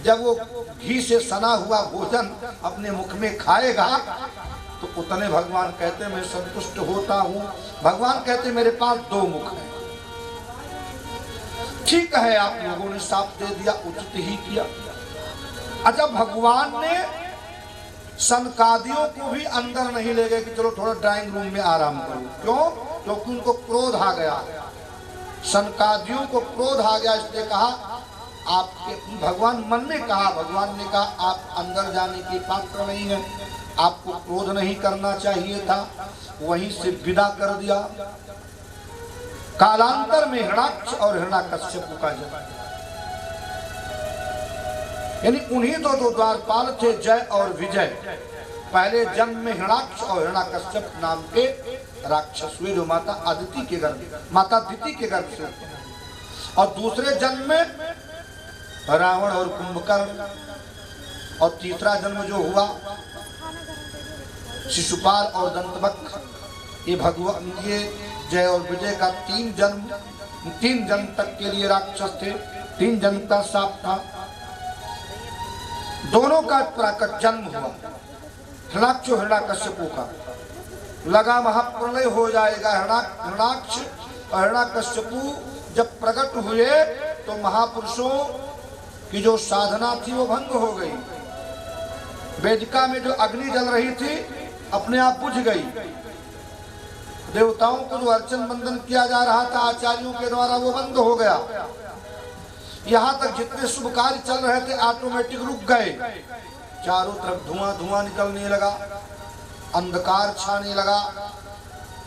जब वो घी से सना हुआ भोजन अपने मुख में खाएगा तो उतने भगवान कहते मैं संतुष्ट होता हूँ। भगवान कहते मेरे पास दो मुख हैं। ठीक है, आप लोगों ने साफ दे दिया, उचित ही किया। अच्छा, भगवान ने सनकादियों को भी अंदर नहीं ले गए कि चलो थोड़ा ड्राइंग रूम में आराम करो। क्यों? क्योंकि उनको क्रोध आ गया। सनकादियों को क्रोध आ गया, इसलिए कहा आपके, भगवान मन में कहा, भगवान ने कहा आप अंदर जाने के पात्र नहीं है, आपको क्रोध नहीं करना चाहिए था, वहीं से विदा कर दिया। कालांतर में हिरण्याक्ष और हिरण्यकश्यप का जन्म, यानी उन्हीं दो द्वारपाल थे, जय और विजय। पहले जन्म में हिरण्याक्ष और हिरण्यकश्यप नाम के राक्षस हुए, जो माता अदिति के गर्भ, माता दिति के गर्भ से। और दूसरे जन्म में रावण और कुंभकर्ण। और तीसरा जन्म जो हुआ शिशुपाल और दंतवक्र। ये भगवान, ये जय और विजय का तीन जन्म तक के लिए राक्षस थे, 3 जन्म का शाप था। दोनों का प्राकट जन्म हुआ। हिरण्याक्ष और हिरण्यकश्यप का लगा महाप्रलय हो जाएगा। हिरण्याक्ष और हिरण्यकश्यप जब प्रकट हुए तो महापुरुषों की जो साधना थी वो भंग हो गई। वेदिका में जो अग्नि जल रही थी अपने आप बुझ गई। देवताओं को जो अर्चन बंदन किया जा रहा था आचार्यों के द्वारा वो बंद हो गया। यहाँ तक जितने शुभ कार्य चल रहे थे ऑटोमेटिक रुक गए। चारों तरफ धुआं धुआं निकलने लगा, अंधकार छाने लगा,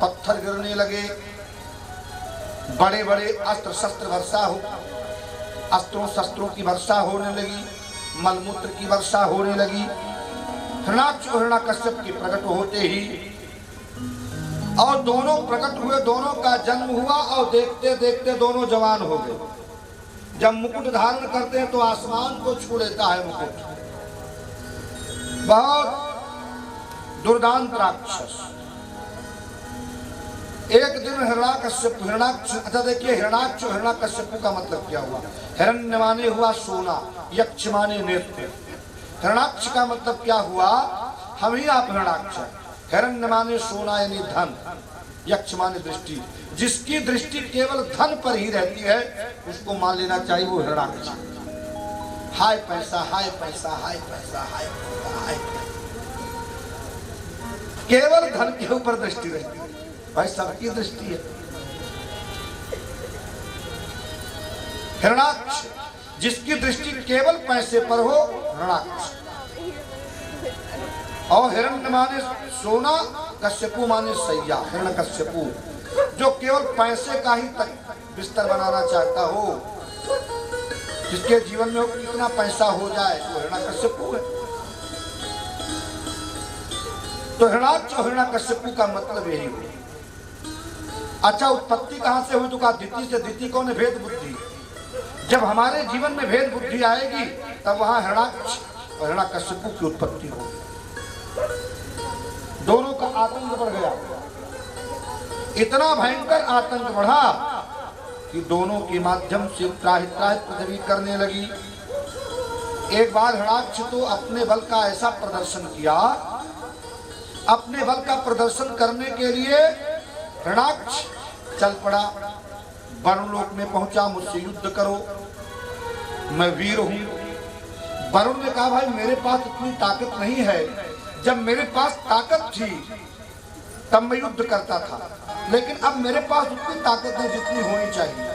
पत्थर गिरने लगे, बड़े बड़े अस्त्र शस्त्र वर्षा हो, अस्त्रों शस्त्रों की वर्षा होने लगी, मलमूत्र की वर्षा होने लगी। हिरण्याक्ष और हिरण्यकश्यप के प्रकट होते ही, और दोनों प्रकट हुए, दोनों का जन्म हुआ और देखते देखते दोनों जवान हो गए। जब मुकुट धारण करते हैं तो आसमान को छू लेता है मुकुट। बहुत दुर्दांत राक्षस। एक दिन हिरण्याक्ष, अच्छा देखिए हिरण्याक्ष और हिरण्यकश्यप का मतलब क्या हुआ। हिरण्य माने हुआ सोना, यक्ष माने नेत्र। हिरण्याक्ष का मतलब क्या हुआ, हम ही आप हिरण्याक्ष। हिरण्य माने सोना यानी धन, यक्ष माने दृष्टि। जिसकी दृष्टि केवल धन पर ही रहती है उसको मान लेना चाहिए वो हिरण्याक्ष। हाय पैसा, हाय पैसा, हाय पैसा, हाय पैसा, हाय पैसा, केवल धन के ऊपर दृष्टि रहती है। भाई सबकी दृष्टि है। हिरण्याक्ष जिसकी दृष्टि केवल पैसे पर हो, हिरण्याक्ष। और हिरण्य माने सोना, कश्यपु माने सैया, हिरण्यकश्यपु जो केवल पैसे का ही तक बिस्तर बनाना चाहता हो, जिसके जीवन में कितना पैसा हो जाए वो हिरण्यकश्यपु है। तो हिरण्याक्ष और हिरण्यकश्यपु का मतलब यही हुआ। अच्छा, उत्पत्ति कहां से हुई तो कहा दिति से। दिति कौन है? भेद बुद्धि। जब हमारे जीवन में भेद बुद्धि आएगी तब वहां हिरण्याक्ष और हिरण्यकश्यप की उत्पत्ति होगी। दोनों का आतंक बढ़ गया, इतना भयंकर आतंक बढ़ा कि दोनों के माध्यम से त्राहित पृथ्वी करने लगी। एक बार हिरण्याक्ष तो अपने बल का ऐसा प्रदर्शन किया, अपने बल का प्रदर्शन करने के लिए हिरण्याक्ष चल पड़ा, वरुण लोक में पहुंचा, मुझसे युद्ध करो, मैं वीर हूं। वरुण ने कहा भाई मेरे पास इतनी ताकत नहीं है, जब मेरे पास ताकत थी तब मैं युद्ध करता था, लेकिन अब मेरे पास उतनी ताकत नहीं जितनी होनी चाहिए।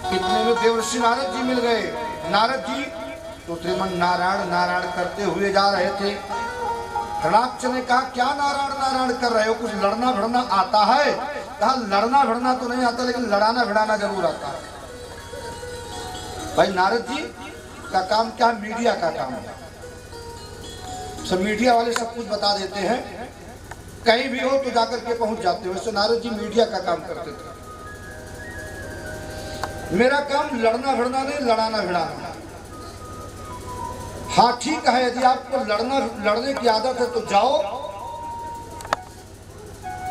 इतने में देवर्षि नारद जी मिल गए। नारद जी तो श्रीमन नारायण नारायण करते हुए जा रहे थे। हिरण्याक्ष ने कहा क्या नारायण नारायण कर रहे हो, कुछ लड़ना भिड़ना आता है? कहा लड़ना भिड़ना तो नहीं आता, लेकिन लड़ाना भिड़ाना जरूर आता है। भाई नारद जी का काम क्या है? मीडिया का काम है। सब मीडिया वाले सब कुछ बता देते हैं, कहीं भी हो तो जाकर के पहुंच जाते हो। वैसे नारद जी मीडिया का काम करते थे। मेरा काम लड़ना भिड़ना नहीं, लड़ाना भिड़ाना। हाँ ठीक है, यदि आपको लड़ने की आदत है तो जाओ,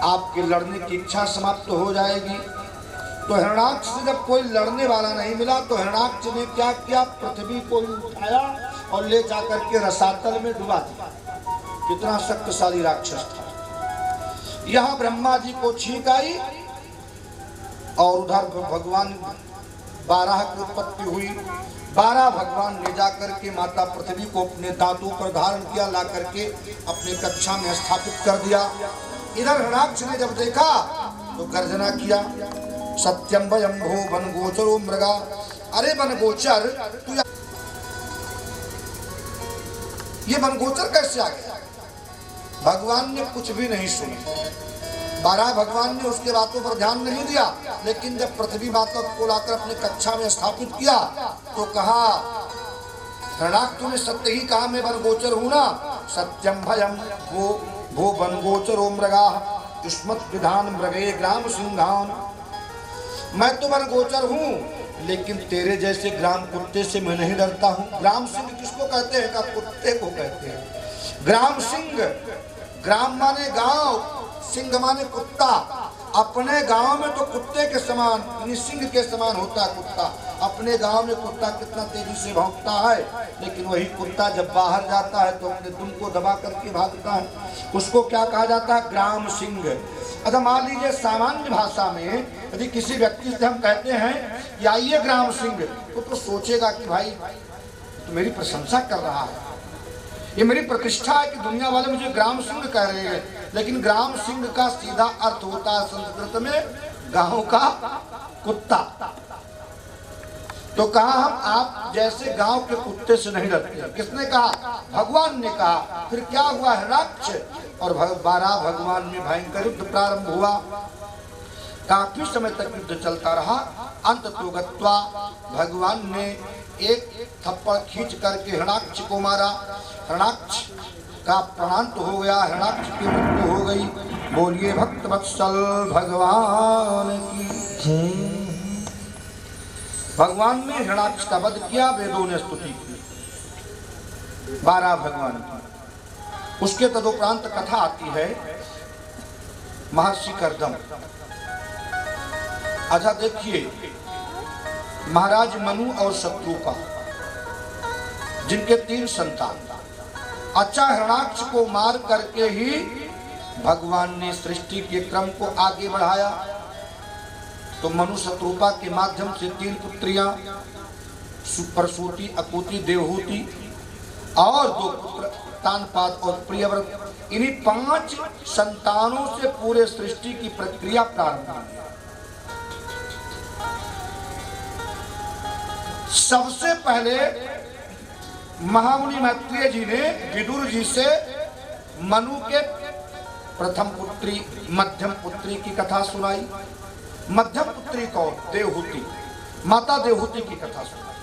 आपके लड़ने की इच्छा समाप्त हो जाएगी। तो हिरण्याक्ष से जब कोई लड़ने वाला नहीं मिला तो हिरण्याक्ष ने क्या किया, पृथ्वी को ही उठाया और ले जाकर के रसातल में डुबा दिया। कितना शक्तिशाली राक्षस था। यहाँ ब्रह्मा जी को छींक आई और उधर भगवान 12 की उत्पत्ति हुई। 12 भगवान ले जाकर के माता पृथ्वी को अपने दांतों पर धारण किया, ला करके अपने कक्षा में स्थापित कर दिया। इधर हिरण्याक्ष ने जब देखा तो गर्जना किया, सत्यम वयंभो वन गोचरो मृगा। अरे वन गोचर, तू ये वन गोचर कैसे आ गया? भगवान ने कुछ भी नहीं सुना। 12 भगवान ने उसके बातों पर ध्यान नहीं दिया, लेकिन जब पृथ्वी माता को लाकर अपने कक्षा में स्थापित किया तो कहा, हिरण्याक्ष तूने सत्य ही कहा, मैं वन गोचर हूं ना। सत्यम भयम वो वन गोचरो मृगा युष्मत् विधान मृगे ग्राम सिंहान। मैं तो वन गोचर हूँ, लेकिन तेरे जैसे ग्राम कुत्ते से मैं नहीं डरता हूँ। ग्राम सिंह किसको कहते हैं? का कुत्ते को कहते हैं ग्राम सिंह। ग्राम माने गांव, सिंह माने कुत्ता। अपने गांव में तो कुत्ते के समान, सिंह के समान होता है कुत्ता। अपने गांव में कुत्ता कितना तेजी से भौंकता है, लेकिन वही कुत्ता जब बाहर जाता है तो अपने दुम को दबा करके भागता है। उसको क्या कहा जाता है? ग्राम सिंह। अच्छा, मान लीजिए सामान्य भाषा में यदि किसी व्यक्ति से हम कहते हैं या ये ग्राम सिंह, तो सोचेगा कि भाई तो मेरी प्रशंसा कर रहा है, ये मेरी प्रतिष्ठा है कि दुनिया वाले मुझे ग्राम सिंह कह रहे हैं। लेकिन ग्राम सिंह का सीधा अर्थ होता है संस्कृत में गांव का कुत्ता। तो कहा हम आप जैसे गांव के कुत्ते से नहीं डरते। किसने कहा? भगवान ने कहा। फिर क्या हुआ? हिरण्याक्ष और 12 भगवान में भयंकर युद्ध प्रारंभ हुआ। काफी समय तक युद्ध चलता रहा। अंत तो गत्वा भगवान ने एक थप्पड़ खींच करके हिरण्याक्ष को मारा। हिरण्याक्ष का प्राणांत हो गया, हिरण्याक्ष की मृत्यु हो गई। बोलिए भक्त वत्सल भगवान की। भगवान ने हिरण्याक्ष का वध किया, वेदों ने स्तुति की 12 भगवान की। उसके तदुपरांत कथा आती है महर्षि कर्दम। अच्छा देखिए, महाराज मनु और शत्रुपा जिनके 3 संतान। अच्छा, हिरण्याक्ष को मार करके ही भगवान ने सृष्टि के क्रम को आगे बढ़ाया। तो मनु शत्रुपा के माध्यम से 3 पुत्रियां, प्रसूति, अकुति, देवहूति और 2 पुत्र तानपाद और प्रियव्रत। इन्हीं 5 संतानों से पूरे सृष्टि की प्रक्रिया प्रारंभ हुई। सबसे पहले महामुनि मैत्रेय जी ने विदुर जी से मनु के प्रथम पुत्री मध्यम पुत्री की कथा सुनाई। मध्यम पुत्री कौन? देवहूति, माता देवहूति की कथा सुनाई।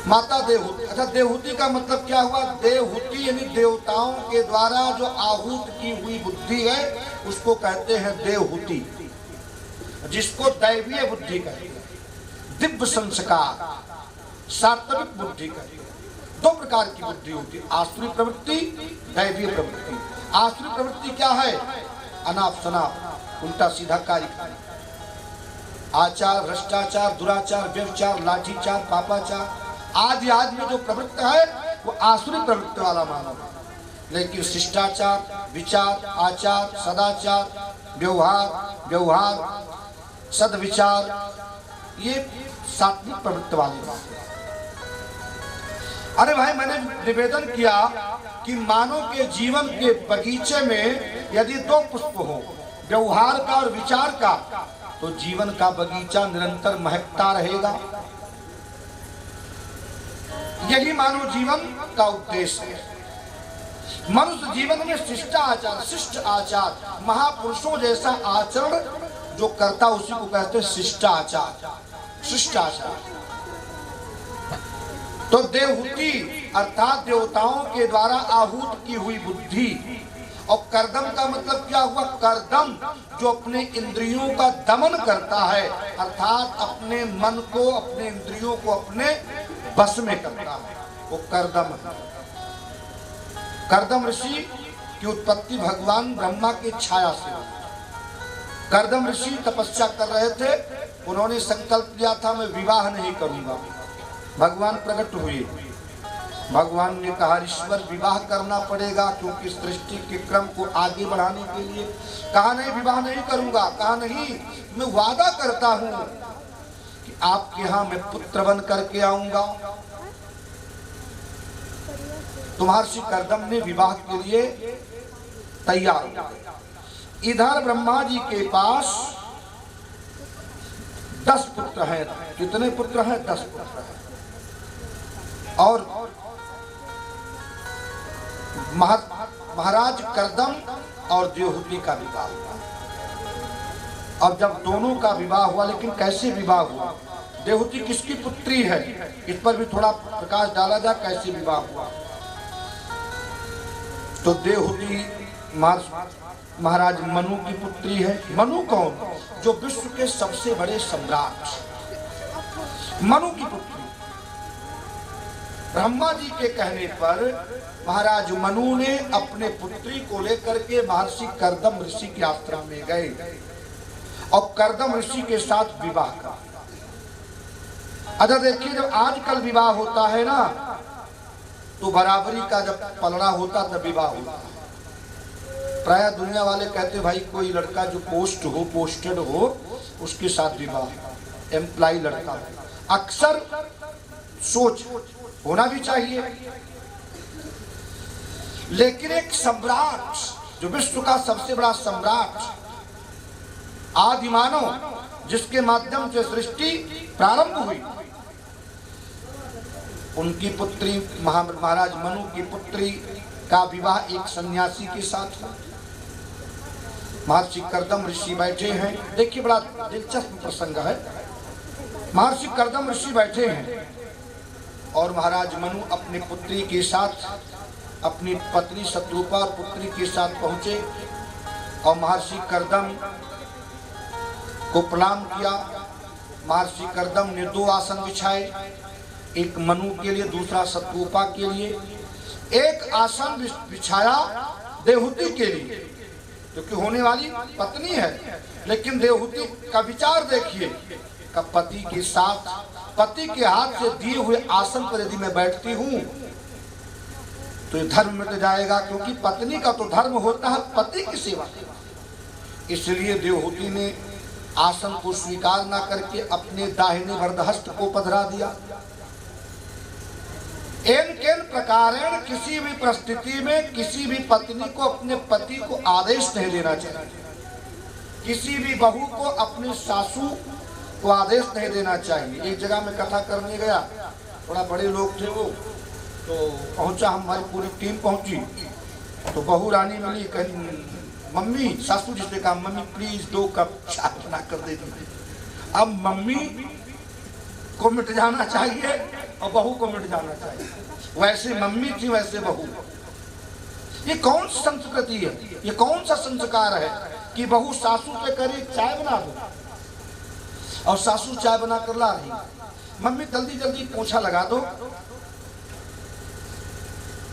माता देवहूति। अच्छा, देवहूति का मतलब क्या हुआ? देवहूति यानी देवताओं के द्वारा जो आहूत की हुई बुद्धि है उसको कहते हैं देवहूति, जिसको दैवीय बुद्धि कहते हैं, दिव्य संस्कार, सात्विक बुद्धि कहते हैं। 2 प्रकार की बुद्धि होती है, आसुरी प्रवृत्ति, दैवीय प्रवृत्ति। आसुरी प्रवृत्ति क्या है? अनाप शनाप, उल्टा सीधा कार्य, आचार, भ्रष्टाचार, दुराचार, व्यभिचार, लाठीचार, पापाचार आदि आदि में जो प्रवृत्ति है वो आसुरी प्रवृत्ति वाला मानव। लेकिन शिष्टाचार, विचार, आचार, सदाचार, व्यवहार, सदविचार, ये सात्विक प्रवृत्ति वाले बात। अरे भाई, मैंने निवेदन किया कि मानव के जीवन के बगीचे में यदि 2 पुष्प हो, व्यवहार का और विचार का, तो जीवन का बगीचा निरंतर महकता रहेगा। यही मानव जीवन का उद्देश्य है। मनुष्य जीवन में शिष्टाचार, शिष्ट आचार, महापुरुषों जैसा आचरण जो करता उसी को कहते हैं शिष्टाचार। शिष्टाचार तो देवहूति अर्थात देवताओं के द्वारा आहूत की हुई बुद्धि। और कर्दम का मतलब क्या हुआ? कर्दम जो अपने इंद्रियों का दमन करता है, अर्थात अपने मन को, अपने इंद्रियों को अपने बस में करता है, वो कर्दम है। कर्दम ऋषि की उत्पत्ति भगवान ब्रह्मा की छाया से। कर्दम ऋषि तपस्या कर रहे थे, उन्होंने संकल्प लिया था मैं विवाह नहीं करूंगा। भगवान प्रकट हुए, भगवान ने कहा ईश्वर विवाह करना पड़ेगा क्योंकि सृष्टि के क्रम को आगे बढ़ाने के लिए। कहा नहीं विवाह नहीं करूंगा। कहा नहीं, मैं वादा करता हूं कि आपके यहां मैं पुत्र बन करके आऊंगा। तो महर्षि कर्दम ने विवाह के लिए तैयार हो। इधर ब्रह्मा जी के पास 10 पुत्र हैं। कितने पुत्र हैं? 10 पुत्र हैं। और महाराज कर्दम और देवहूति का विवाह हुआ। अब जब दोनों का विवाह हुआ, लेकिन कैसे विवाह हुआ? देवहूति किसकी पुत्री है, इस पर भी थोड़ा प्रकाश डाला जाए, कैसे विवाह हुआ। तो देवहूति महाराज मनु की पुत्री है। मनु कौन? जो विश्व के सबसे बड़े सम्राट, मनु की पुत्री। ब्रह्मा जी के कहने पर महाराज मनु ने अपने पुत्री को लेकर के महर्षि कर्दम ऋषि के आश्रम में गए और कर्दम ऋषि के साथ विवाह का। अच्छा देखिए, जब आजकल विवाह होता है ना, तो बराबरी का जब पलड़ा होता तब विवाह होता है। प्राय दुनिया वाले कहते भाई कोई लड़का जो पोस्टेड हो उसके साथ विवाह, एम्प्लॉय लड़का। अक्सर सोच होना भी चाहिए, लेकिन एक सम्राट, जो विश्व का सबसे बड़ा सम्राट, आदिमानव, जिसके माध्यम से सृष्टि प्रारंभ हुई, उनकी पुत्री महाराज मनु की पुत्री का विवाह एक सन्यासी के साथ हुआ। महर्षि कर्दम ऋषि बैठे हैं। देखिए बड़ा दिलचस्प प्रसंग है। महर्षि कर्दम ऋषि बैठे हैं और महाराज मनु अपनी पुत्री के साथ, अपनी पत्नी शत्रुपा और पुत्री के साथ पहुंचे और महर्षि कर्दम को प्रणाम किया। महर्षि कर्दम ने 2 आसन बिछाए, एक मनु के लिए, दूसरा शत्रुपा के लिए। एक आसन बिछाया देवहूति के लिए, क्योंकि होने वाली पत्नी है। लेकिन देवहूति का विचार देखिए, का पति के साथ, पति के हाथ से दिए हुए आसन पर यदि मैं बैठती हूं तो ये धर्म मिट जाएगा, क्योंकि पत्नी का तो धर्म होता है पति की सेवा। इसलिए देवहूति ने आसन को स्वीकार न करके अपने दाहिने वरदहस्त को पधरा दिया। एन प्रकारेण किसी भी परिस्थिति में किसी भी पत्नी को अपने पति को आदेश नहीं देना चाहिए। किसी भी बहू को अपने सासू को आदेश नहीं देना चाहिए। एक जगह में कथा करने गया, थोड़ा बड़े लोग थे वो, तो पहुंचा, हमारी पूरी टीम पहुंची, तो बहू रानी मिली, कहीं मम्मी, सासू जी से कहा मम्मी प्लीज 2 कप चाय बना कर दे दीजिए। अब मम्मी को मिट जाना चाहिए और बहू को मिट जाना चाहिए। वैसे मम्मी थी वैसे बहू। ये कौन सी संस्कृति है, ये कौन सा संस्कार है कि बहू सासू से करे चाय बना दो, और सासू चाय बना कर ला रही, मम्मी जल्दी जल्दी पोछा लगा दो।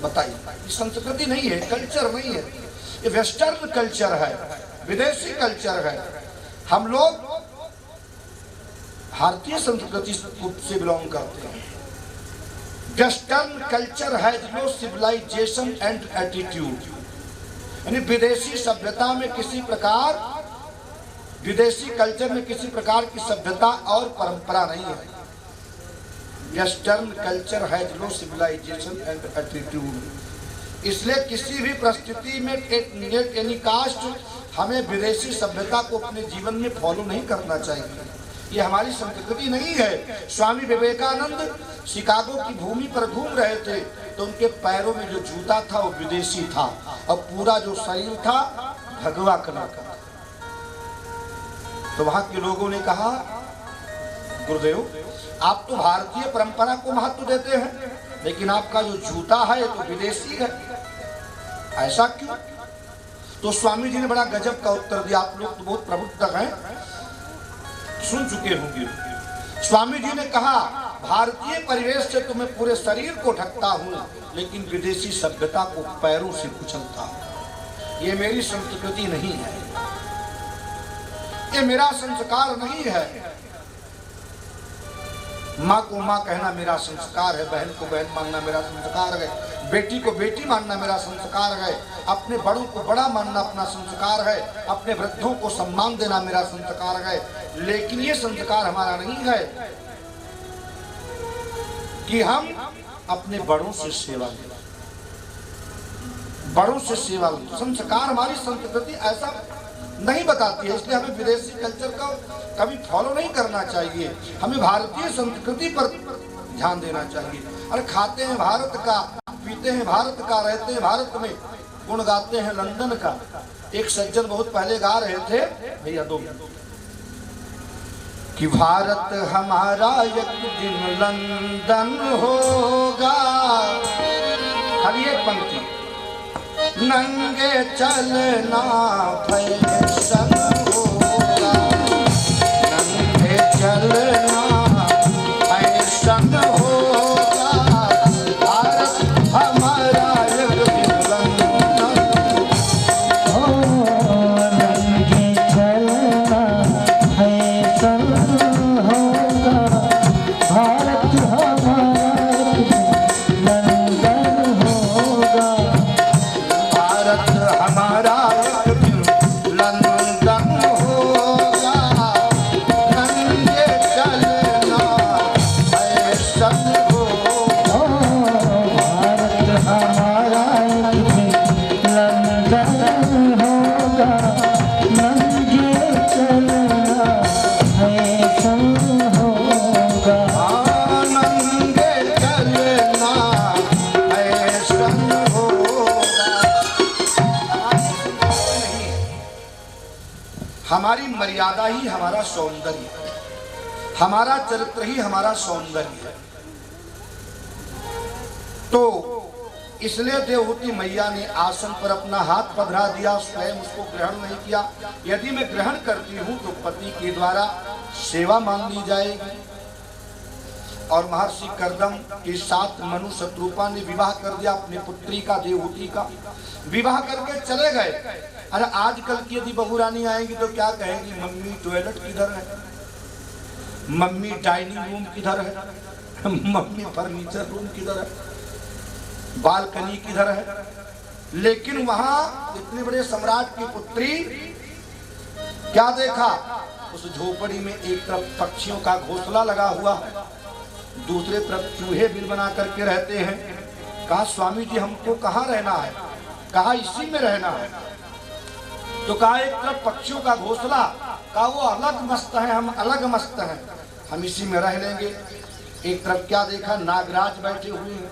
बताइए, ये संस्कृति नहीं है, कल्चर नहीं है, ये वेस्टर्न कल्चर है, विदेशी कल्चर है। हम लोग भारतीय संस्कृति से बिलोंग करते हैं। Western culture has no civilization and attitude, यानी विदेशी सभ्यता में किसी प्रकार, विदेशी कल्चर में किसी प्रकार की सभ्यता और परंपरा नहीं है। Western culture has no civilization and attitude. इसलिए किसी भी परिस्थिति में एनी कास्ट हमें विदेशी सभ्यता को अपने जीवन में फॉलो नहीं करना चाहिए। ये हमारी संस्कृति नहीं है। स्वामी विवेकानंद शिकागो की भूमि पर घूम रहे थे, तो उनके पैरों में जो जूता था वो विदेशी था, और पूरा जो शरीर था भगवा कलर का। तो वहां के लोगों ने कहा गुरुदेव आप तो भारतीय परंपरा को महत्व देते हैं, लेकिन आपका जो जूता है तो विदेशी है, ऐसा क्यों? तो स्वामी जी ने बड़ा गजब का उत्तर दिया। आप लोग तो बहुत प्रबुद्ध हैं, सुन चुके होंगे। स्वामी जी ने कहा भारतीय परिवेश से तो मैं पूरे शरीर को ढकता हूँ, लेकिन विदेशी सभ्यता को पैरों से कुचलता हूँ। ये मेरी संस्कृति नहीं है। ये मेरा संस्कार नहीं है। माँ को माँ कहना मेरा संस्कार है, बहन को बहन मानना मेरा संस्कार है, बेटी को बेटी मानना मेरा संस्कार है, अपने बड़ों को बड़ा मानना अपना संस्कार है, अपने वृद्धों को सम्मान देना मेरा संस्कार है। लेकिन ये संस्कार हमारा नहीं है कि हम अपने बड़ों से सेवा लें, बड़ों से सेवा लें। संस्कार हमारी संस्कृति ऐसा नहीं बताती है, इसलिए हमें विदेशी कल्चर का कभी फॉलो नहीं करना चाहिए। हमें भारतीय संस्कृति पर ध्यान देना चाहिए। अरे खाते हैं भारत का, पीते हैं भारत का, रहते हैं भारत में, गुण गाते हैं लंदन का। एक सज्जन बहुत पहले गा रहे थे, भैया दो, कि भारत हमारा एक दिन लंदन होगा। खाली एक पंक्ति, नंगे चलना फैशन होगा, नंगे चलना फैशन होगा, भारत हमारा एक दिन लंदन होगा, नंगे चलना फैशन होगा, भारत हमारा लंदन होगा, भारत हमारा एक दिन लंदन होगा, नंगे चलना फैशन होगा, भारत हमारा एक दिन लंदन होगा, नंगे चलना फैशन होगा, नंगे चलना फैशन होगा। हमारी मर्यादा ही हमारा सौंदर्य है, हमारा चरित्र ही हमारा सौंदर्य है। तो इसलिए देवहूति मैया ने आसन पर अपना हाथ पधरा दिया, स्वयं उसको ग्रहण नहीं किया। यदि मैं ग्रहण करती हूं तो पति के द्वारा सेवा मान ली जाएगी। और महर्षि कर्दम के साथ मनु शत्रुपा ने विवाह कर दिया अपनी पुत्री का, देवहूति का विवाह करके चले गए। अरे आजकल की यदि बहू रानी आएंगी तो क्या कहेंगी, मम्मी टॉयलेट किधर है, मम्मी डाइनिंग रूम किधर है, मम्मी फर्नीचर रूम किधर है, बालकनी किधर है। लेकिन वहां इतने बड़े सम्राट की पुत्री क्या देखा, उस झोपड़ी में एक तरफ पक्षियों का घोंसला लगा हुआ है, दूसरे तरफ चूहे बिल बना करके रहते हैं। कहा स्वामी जी हमको कहाँ रहना है, कहा इसी में रहना है। तो कहा एक तरफ पक्षियों का घोंसला, कहा वो अलग मस्त है, हम अलग मस्त हैं, हम इसी में रह लेंगे। एक तरफ क्या देखा, नागराज बैठे हुए हैं।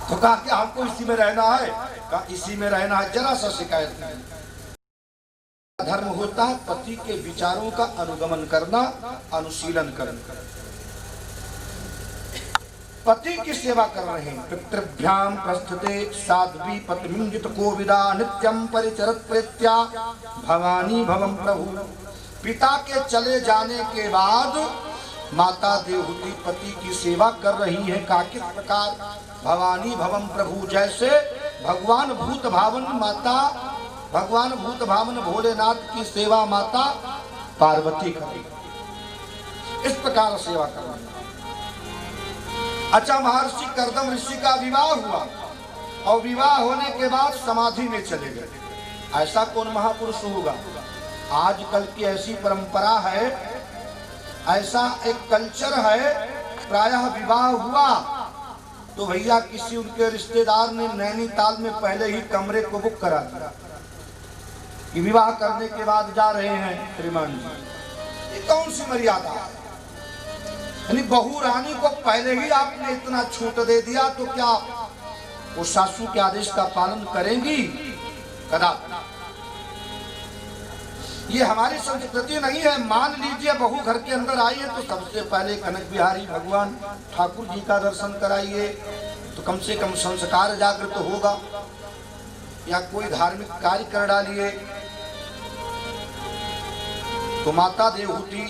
तो कहा कि हमको इसी में रहना है, कहा इसी में रहना है, जरा सा शिकायत नहीं। धर्म होता है पति के विचारों का अनुगमन करना, अनुशीलन करना। पति की सेवा कर रहे हैं। पितृभ्याम प्रस्थिते साध्वी पत्मिंजित कोविदा नित्यम परिचरत प्रेत्या भवानी भवम प्रभु। पिता के चले जाने के बाद माता देवहूति पति की सेवा कर रही है। का किस प्रकार, भवानी भवम प्रभु, जैसे भगवान भूत भावन माता, भगवान भूत भावन भोलेनाथ की सेवा माता पार्वती करेगी, इस प्रकार सेवा कर रही है। अच्छा, महर्षि कर्दम ऋषि का विवाह हुआ और विवाह होने के बाद समाधि में चले गए। ऐसा कौन महापुरुष होगा? आजकल की ऐसी परंपरा है, ऐसा एक कल्चर है, प्रायः विवाह हुआ तो भैया किसी उनके रिश्तेदार ने नैनीताल में पहले ही कमरे को बुक करा दिया कि विवाह करने के बाद जा रहे हैं श्रीमान जी। ये कौन सी मर्यादा है? यानी बहू रानी को पहले ही आपने इतना छूट दे दिया तो क्या वो सासू के आदेश का पालन करेंगी? कदापि। ये हमारी संस्कृति नहीं है। मान लीजिए बहू घर के अंदर आई है तो सबसे पहले कनक बिहारी भगवान ठाकुर जी का दर्शन कराइए, तो कम से कम संस्कार जागृत होगा, या कोई धार्मिक कार्य कर डालिए। तो माता देवहूति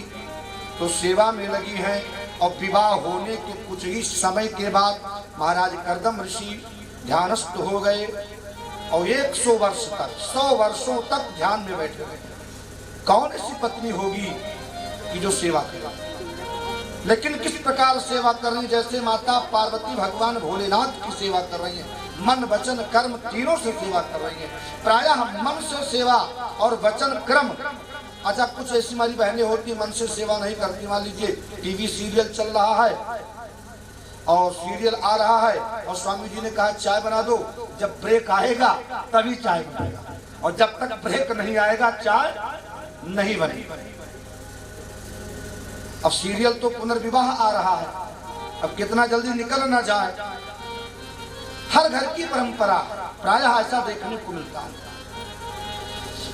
तो सेवा में लगी है और विवाह होने के कुछ ही समय के बाद महाराज कर्दम ऋषि ध्यानस्थ हो गए और 100 वर्ष तक, 100 वर्षों तक ध्यान में बैठे रहे। कौन ऐसी पत्नी होगी कि जो सेवा करे? लेकिन किस प्रकार सेवा कर रही? जैसे माता पार्वती भगवान भोलेनाथ की सेवा कर रही है, मन वचन कर्म तीनों से सेवा कर रही है। प्रायः हम मन से सेवा और वचन कर्म। अच्छा, कुछ ऐसी हमारी बहनें होती मन से सेवा नहीं करती। मान लीजिए टीवी सीरियल चल रहा है और सीरियल आ रहा है और स्वामी जी ने कहा चाय बना दो, जब ब्रेक आएगा तभी चाय बनेगा, और जब तक ब्रेक नहीं आएगा चाय नहीं बनेगी। अब सीरियल तो पुनर्विवाह आ रहा है, अब कितना जल्दी निकल ना जाए। हर घर की परंपरा प्रायः ऐसा देखने को मिलता है।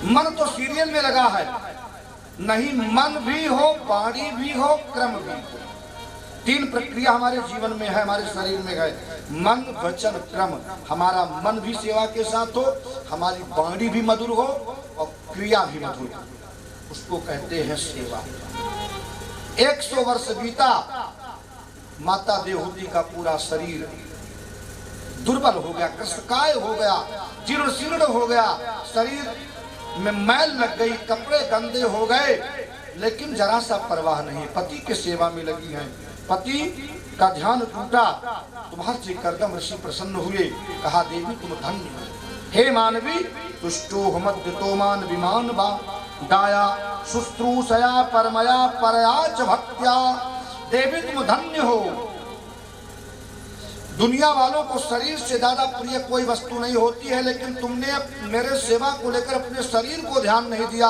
मन तो सीरियल में लगा है, नहीं मन भी हो, वाणी भी हो, क्रम भी हो। तीन प्रक्रिया हमारे जीवन में है, हमारे शरीर में है, मन वचन क्रम। हमारा मन भी सेवा के साथ हो, हमारी वाणी भी मधुर हो और क्रिया भी मधुर हो, उसको कहते हैं सेवा। 100 वर्ष बीता, माता देवहूति का पूरा शरीर दुर्बल हो गया, कृष्णकाय हो गया, जीर्ण शीर्ण हो गया, शरीर में मैल लग गई, कपड़े गंदे हो गए, लेकिन जरा सा परवाह नहीं, पति के सेवा में लगी हैं। पति का ध्यान टूटा तो महर्षि कर्दम ऋषि प्रसन्न हुए, कहा देवी तुम धन्य हो। हे मानवी तुष्टो मद्यतो मान विमान बा दाया शुश्रूषया परमया परया च भक्त्या। देवी तुम धन्य हो। दुनिया वालों को शरीर से ज्यादा प्रिय कोई वस्तु नहीं होती है, लेकिन तुमने मेरे सेवा को लेकर अपने शरीर को ध्यान नहीं दिया।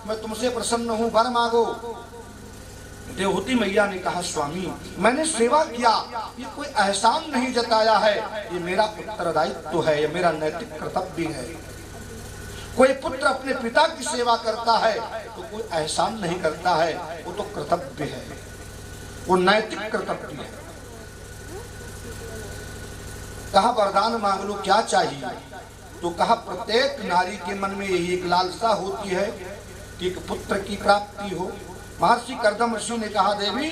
मैं तुमसे प्रसन्न हूँ, वर मांगो। देवहूति मैया ने कहा स्वामी मैंने सेवा किया, ये कोई एहसान नहीं जताया है, ये मेरा उत्तरदायित्व है, ये मेरा नैतिक कर्तव्य है। कोई पुत्र अपने पिता की सेवा करता है तो कोई एहसान नहीं करता है, वो तो कर्तव्य है, वो नैतिक कर्तव्य है। कहा वरदान मांग लो, क्या चाहिए? तो कहा प्रत्येक नारी के मन में यही एक लालसा होती है कि एक पुत्र की प्राप्ति हो। महर्षि कर्दम ऋषि ने कहा देवी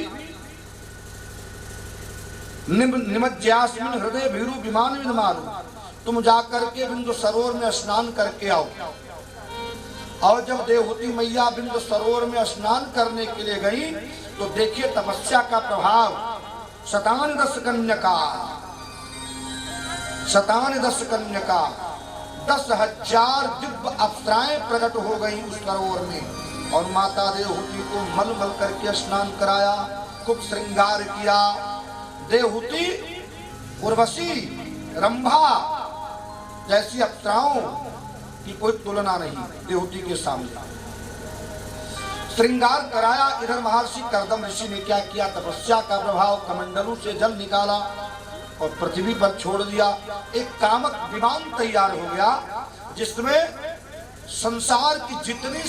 निमज्ज्यास्मिन् हृदय भीरु विमान विमारू, तुम जाकर के बिंदु सरोवर में स्नान करके आओ। और जब देवहूति मैया बिंदु सरोवर में स्नान करने के लिए गई तो देखिए तपस्या का प्रभाव। शतान दस कन्यका 10,000 दिव्य अप्सराएं प्रकट हो गई उस सरोवर में, और माता देवहूति को मल मल करके स्नान कराया, खूब श्रृंगार किया। देवहूति उर्वशी रंभा जैसी अप्सराओं की कोई तुलना नहीं देवहूति के सामने। श्रृंगार कराया। इधर महर्षि कर्दम ऋषि ने क्या किया? तपस्या का प्रभाव, कमंडलू से जल निकाला और पृथ्वी पर छोड़ दिया। एक कामक विमान तैयार हो गया जिसमें संसार की जितनी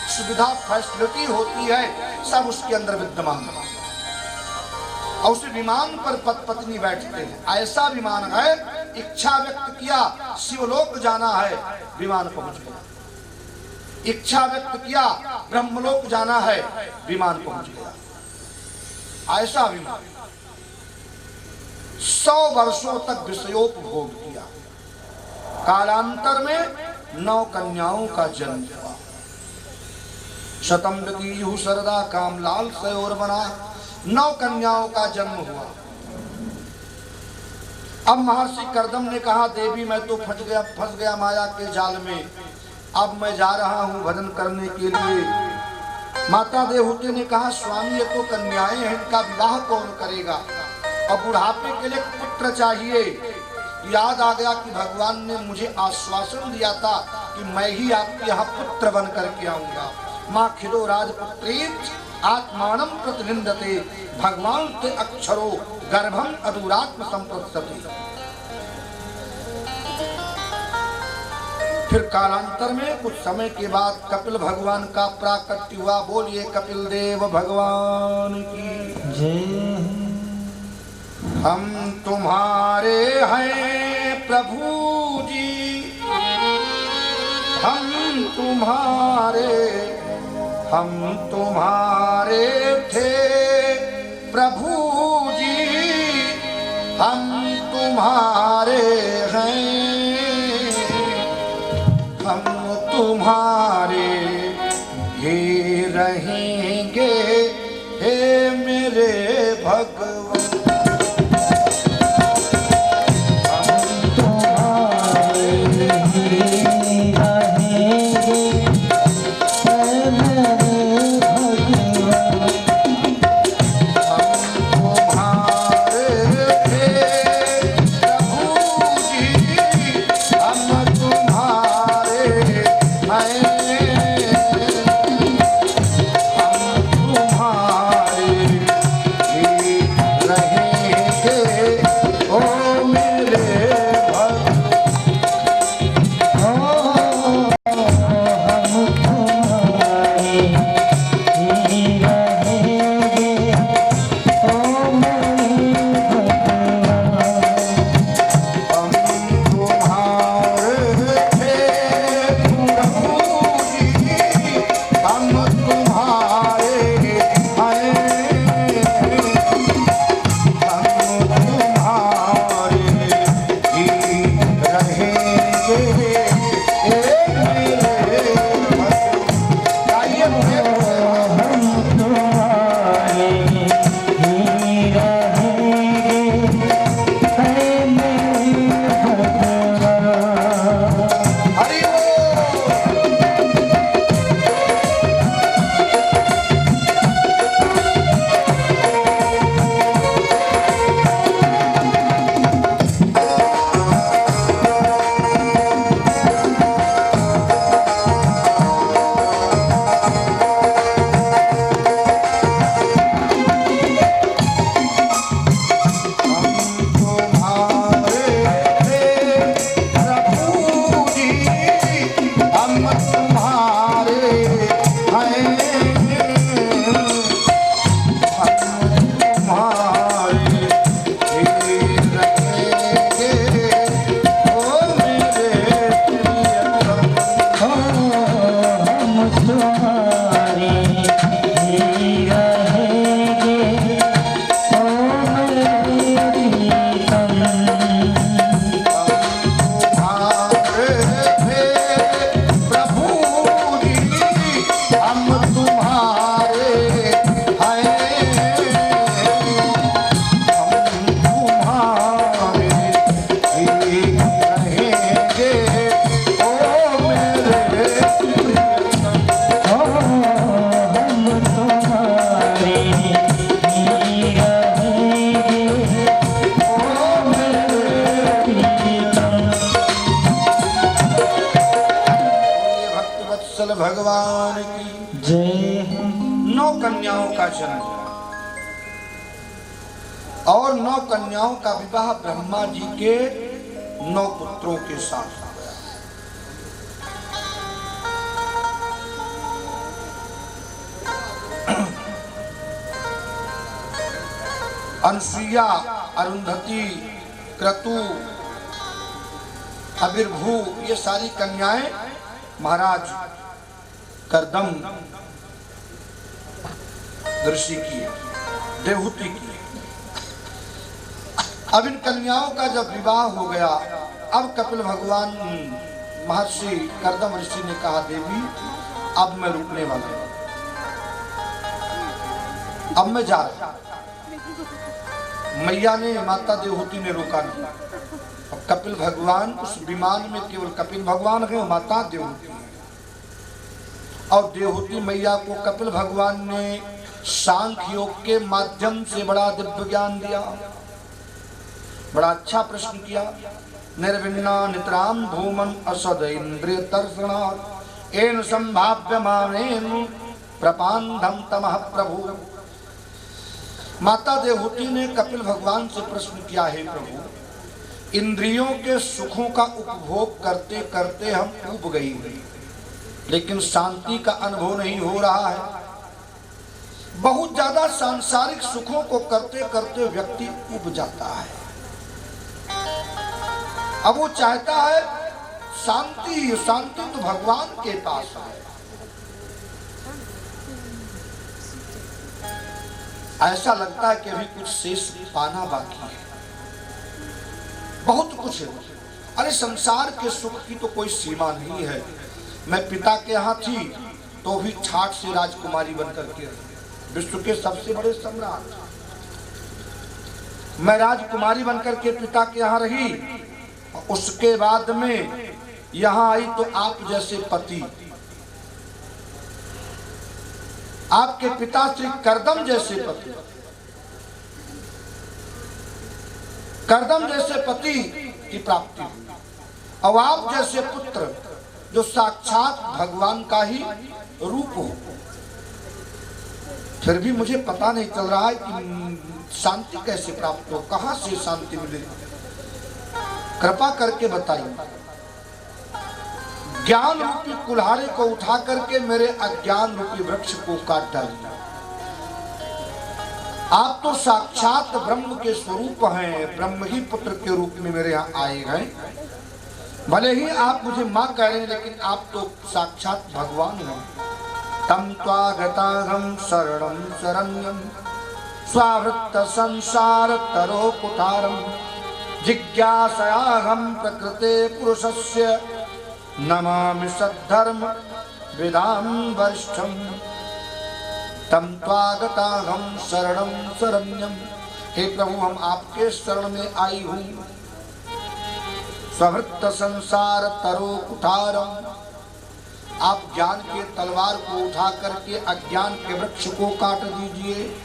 सुविधा फैसिलिटी होती है सब उसके अंदर विद्यमान है, और उस विमान पर पति पत्नी बैठते हैं। ऐसा विमान है, इच्छा व्यक्त किया शिवलोक जाना है, विमान पहुंच गया। इच्छा व्यक्त किया ब्रह्मलोक जाना है, विमान पहुंच गया। ऐसा विमान 100 वर्षों तक विषयोपभोग किया। कालांतर में 9 कन्याओं का जन्म हुआ। शतम दीयु सरदा काम लाल सयोर बना, 9 कन्याओं का जन्म हुआ। अब महर्षि कर्दम ने कहा देवी मैं तो फंस गया माया के जाल में, अब मैं जा रहा हूं भजन करने के लिए। माता देवहूति ने कहा स्वामी ये तो कन्याएं हैं, इनका विवाह कौन करेगा? और बुढ़ापे के लिए पुत्र चाहिए। याद आ गया कि भगवान ने मुझे आश्वासन दिया था कि मैं ही आपके यहाँ पुत्र बन करके आऊंगा। माँ खिलो राजपुत्रीत आत्मानम प्रतिनिंदते, भगवान ते अक्षरो गर्भम अदूरात्म संप्रति। फिर कालांतर में कुछ समय के बाद कपिल भगवान का प्राकट्य हुआ। बोलिए कपिल देव भगवान की जय। हम तुम्हारे हैं प्रभु जी, हम तुम्हारे थे प्रभु जी, हम तुम्हारे हैं, हम तुम्हारे भगवान की जय। 9 कन्याओं का जन्म और 9 कन्याओं का विवाह ब्रह्मा जी के 9 पुत्रों के साथ हो गया। अनसुईया, अरुंधति, क्रतु, अभिर्भू, ये सारी कन्याएं महाराज कर्दम ऋषि की, देवहूति की। अब इन कन्याओं का जब विवाह हो गया, अब कपिल भगवान महर्षि कर्दम ऋषि ने कहा, देवी अब मैं रुकने वाला हूं, अब मैं जा रहा हूं। मैया ने, माता देवहूति ने रोका नहीं। अब कपिल भगवान उस विमान में केवल कपिल भगवान है, माता देवहूति है। और देवहूति मैया को कपिल भगवान ने सांख्य योग के माध्यम से बड़ा दिव्य ज्ञान दिया, बड़ा अच्छा प्रश्न किया। निर्विन्ना नितराम भूमन असद इंद्रिय तर्षणात् एन संभाव्यमानेन प्रपांधम तमः प्रभु। माता देवहूति ने कपिल भगवान से प्रश्न किया, है प्रभु, इंद्रियों के सुखों का उपभोग करते करते हम ऊब गई, लेकिन शांति का अनुभव नहीं हो रहा है। बहुत ज्यादा सांसारिक सुखों को करते करते व्यक्ति ऊब जाता है। अब वो चाहता है शांति, शांति तो भगवान के पास है। ऐसा लगता है कि अभी कुछ शेष पाना बाकी है, बहुत कुछ है। अरे संसार के सुख की तो कोई सीमा नहीं है। मैं पिता के यहाँ थी तो भी ठाठ से राजकुमारी बनकर के रही, विश्व के सबसे बड़े सम्राट। मैं राजकुमारी बनकर के पिता के यहाँ रही, उसके बाद में यहाँ आई तो आप जैसे पति, आपके पिता श्री कर्दम जैसे पति, कर्दम जैसे पति की प्राप्ति हुई, और आप जैसे पुत्र जो साक्षात भगवान का ही रूप हो। फिर भी मुझे पता नहीं चल रहा है कि शांति कैसे प्राप्त हो, कहां से शांति मिले, कृपा करके बताइए। ज्ञान रूपी कुल्हाड़े को उठा करके मेरे अज्ञान रूपी वृक्ष को काट डालिए। आप तो साक्षात ब्रह्म के स्वरूप हैं, ब्रह्म ही पुत्र के रूप में मेरे यहाँ आए हैं। भले ही आप मुझे माँ कह रहे हैं, लेकिन आप तो साक्षात भगवान हैं। तम त्वागताहं शरणं शरण्यं स्वावृत्त संसार तरो कुठारं जिज्ञासयाहं प्रकृते पुरुषस्य नमामि सद्धर्म विदाम वरिष्ठम। तम त्वागताहं शरणं शरण्यं, हे प्रभु हम आपके शरण में आई हूँ। स्ववृत्त संसार तरो कुठारम, आप ज्ञान के तलवार को उठा करके अज्ञान के वृक्ष को काट दीजिए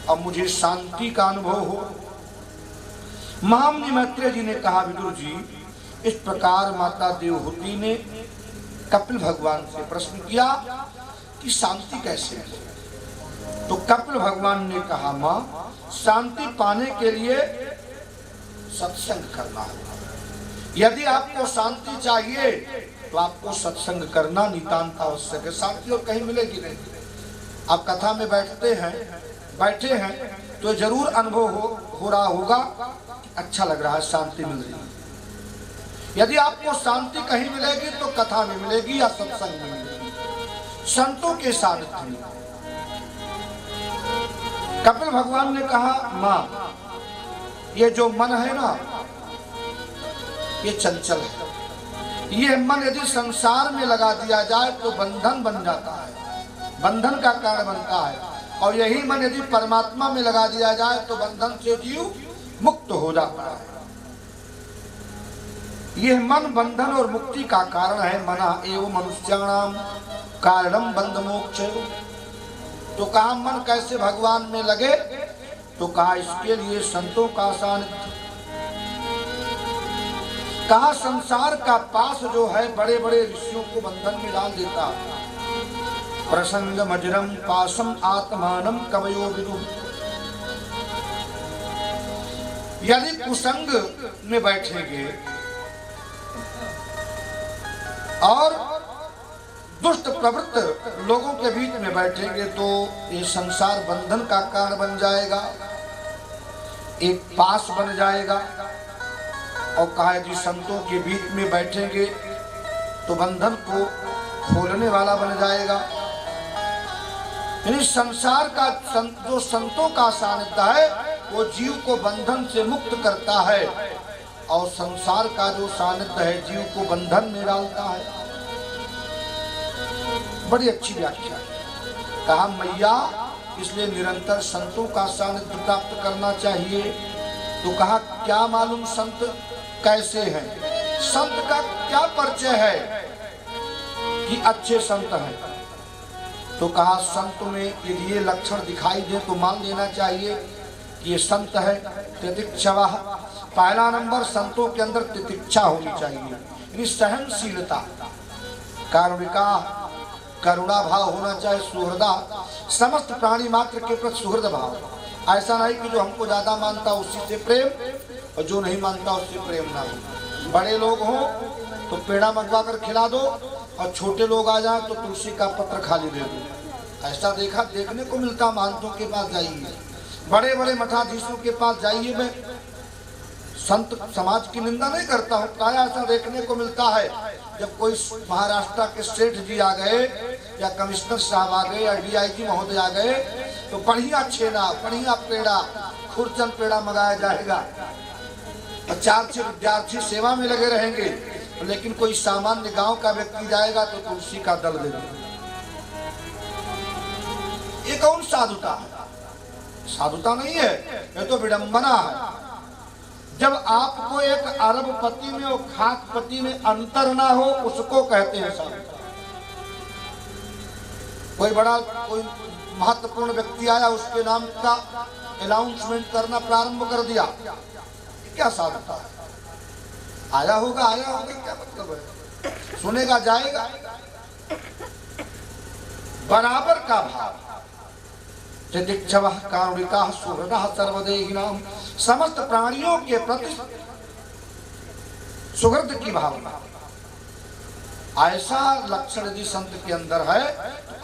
और मुझे शांति का अनुभव हो। महामुनि मैत्रेय जी ने कहा, विदुर जी, इस प्रकार माता देवहूति ने कपिल भगवान से प्रश्न किया कि शांति कैसे है। तो कपिल भगवान ने कहा, माँ, शांति पाने के लिए सत्संग करना होगा। यदि आपको शांति चाहिए तो आपको सत्संग करना नितांत आवश्यक है। शांति और कहीं मिलेगी नहीं। आप कथा में बैठे हैं तो जरूर अनुभव हो रहा होगा, अच्छा लग रहा है, शांति मिल रही है। यदि आपको शांति कहीं मिलेगी तो कथा में मिलेगी या सत्संग में मिलेगी, संतों के सानिध्य में। कपिल भगवान ने कहा, माँ, ये जो मन है ना, ये चंचल है। ये मन यदि संसार में लगा दिया जाए तो बंधन बन जाता है, बंधन का कारण बनता है। और यही मन यदि परमात्मा में लगा दिया जाए तो बंधन से जीव मुक्त हो जाता है। यह मन बंधन और मुक्ति का कारण है। मना एवं मनुष्याणाम कारणम बंध मोक्ष। तो कहा मन कैसे भगवान में लगे, तो कहा इसके लिए संतों का सानिध्य। कहा संसार का पास जो है बड़े बड़े ऋषियों को बंधन में डाल देता। प्रसंग मजरम पासम आत्मानम कवयो विदु। यदि कुसंग में बैठेंगे और दुष्ट प्रवृत्त लोगों के बीच में बैठेंगे तो ये संसार बंधन का कारण बन जाएगा, एक पास बन जाएगा। और कहा यदि संतों के बीच में बैठेंगे तो बंधन को खोलने वाला बन जाएगा। यानी संसार का जो संतों का सानिध्य है वो जीव को बंधन से मुक्त करता है और संसार का जो सानिध्य है जीव को बंधन में डालता है। बड़ी अच्छी व्याख्या कहा मैया, इसलिए निरंतर संतों का सानिध्य प्राप्त करना चाहिए। तो कहा क्या मालूम संत कैसे हैं, संत का क्या परिचय है कि अच्छे संत हैं। तो कहा संत में यदि ये लक्षण दिखाई दे तो मान लेना चाहिए कि ये संत है। तितिक्षवा, पहला नंबर संतों के अंदर तितिक्षा होनी चाहिए, यानी सहनशीलता, कारुणिका, करुणा भाव होना चाहिए, सुहृदा, समस्त प्राणी मात्र के प्रति सुहृद भाव। ऐसा नहीं कि जो हमको ज्यादा मानता उसी से प्रेम और जो नहीं मानता उससे प्रेम ना हो। बड़े लोग हों तो पेड़ा मंगवा कर खिला दो और छोटे लोग आ जाए तो तुलसी का पत्र खाली दे दो। ऐसा देखने को मिलता। महंतों के पास जाइए, बड़े बड़े मठाधीशों के पास जाइए, मैं संत समाज की निंदा नहीं करता हूँ, प्राय ऐसा देखने को मिलता है। जब कोई महाराष्ट्र के सेठ जी आ गए या कमिश्नर साहब आ गए या DIG महोदय आ गए तो बढ़िया छेना, बढ़िया पेड़ा, खुरचन पेड़ा मंगाया जाएगा और 4-6 विद्यार्थी सेवा में लगे रहेंगे। लेकिन कोई सामान्य गांव का व्यक्ति जाएगा तो तुलसी का दल दे देगा। ये कौन साधुता है? साधुता नहीं है, ये तो विडंबना है। जब आपको एक अरबपति में और खाकपति में अंतर ना हो उसको कहते हैं साधुता। कोई महत्वपूर्ण व्यक्ति आया, उसके नाम का अनाउंसमेंट करना प्रारंभ कर दिया, क्या साधुता है? आया होगा क्या मतलब है? सुनेगा, जाएगा। बराबर का भाव, कारुणिका सुहृदा सर्वदेहिनाम, समस्त प्राणियों के प्रति सुहृद की भावना। ऐसा लक्षण यदि संत के अंदर है तो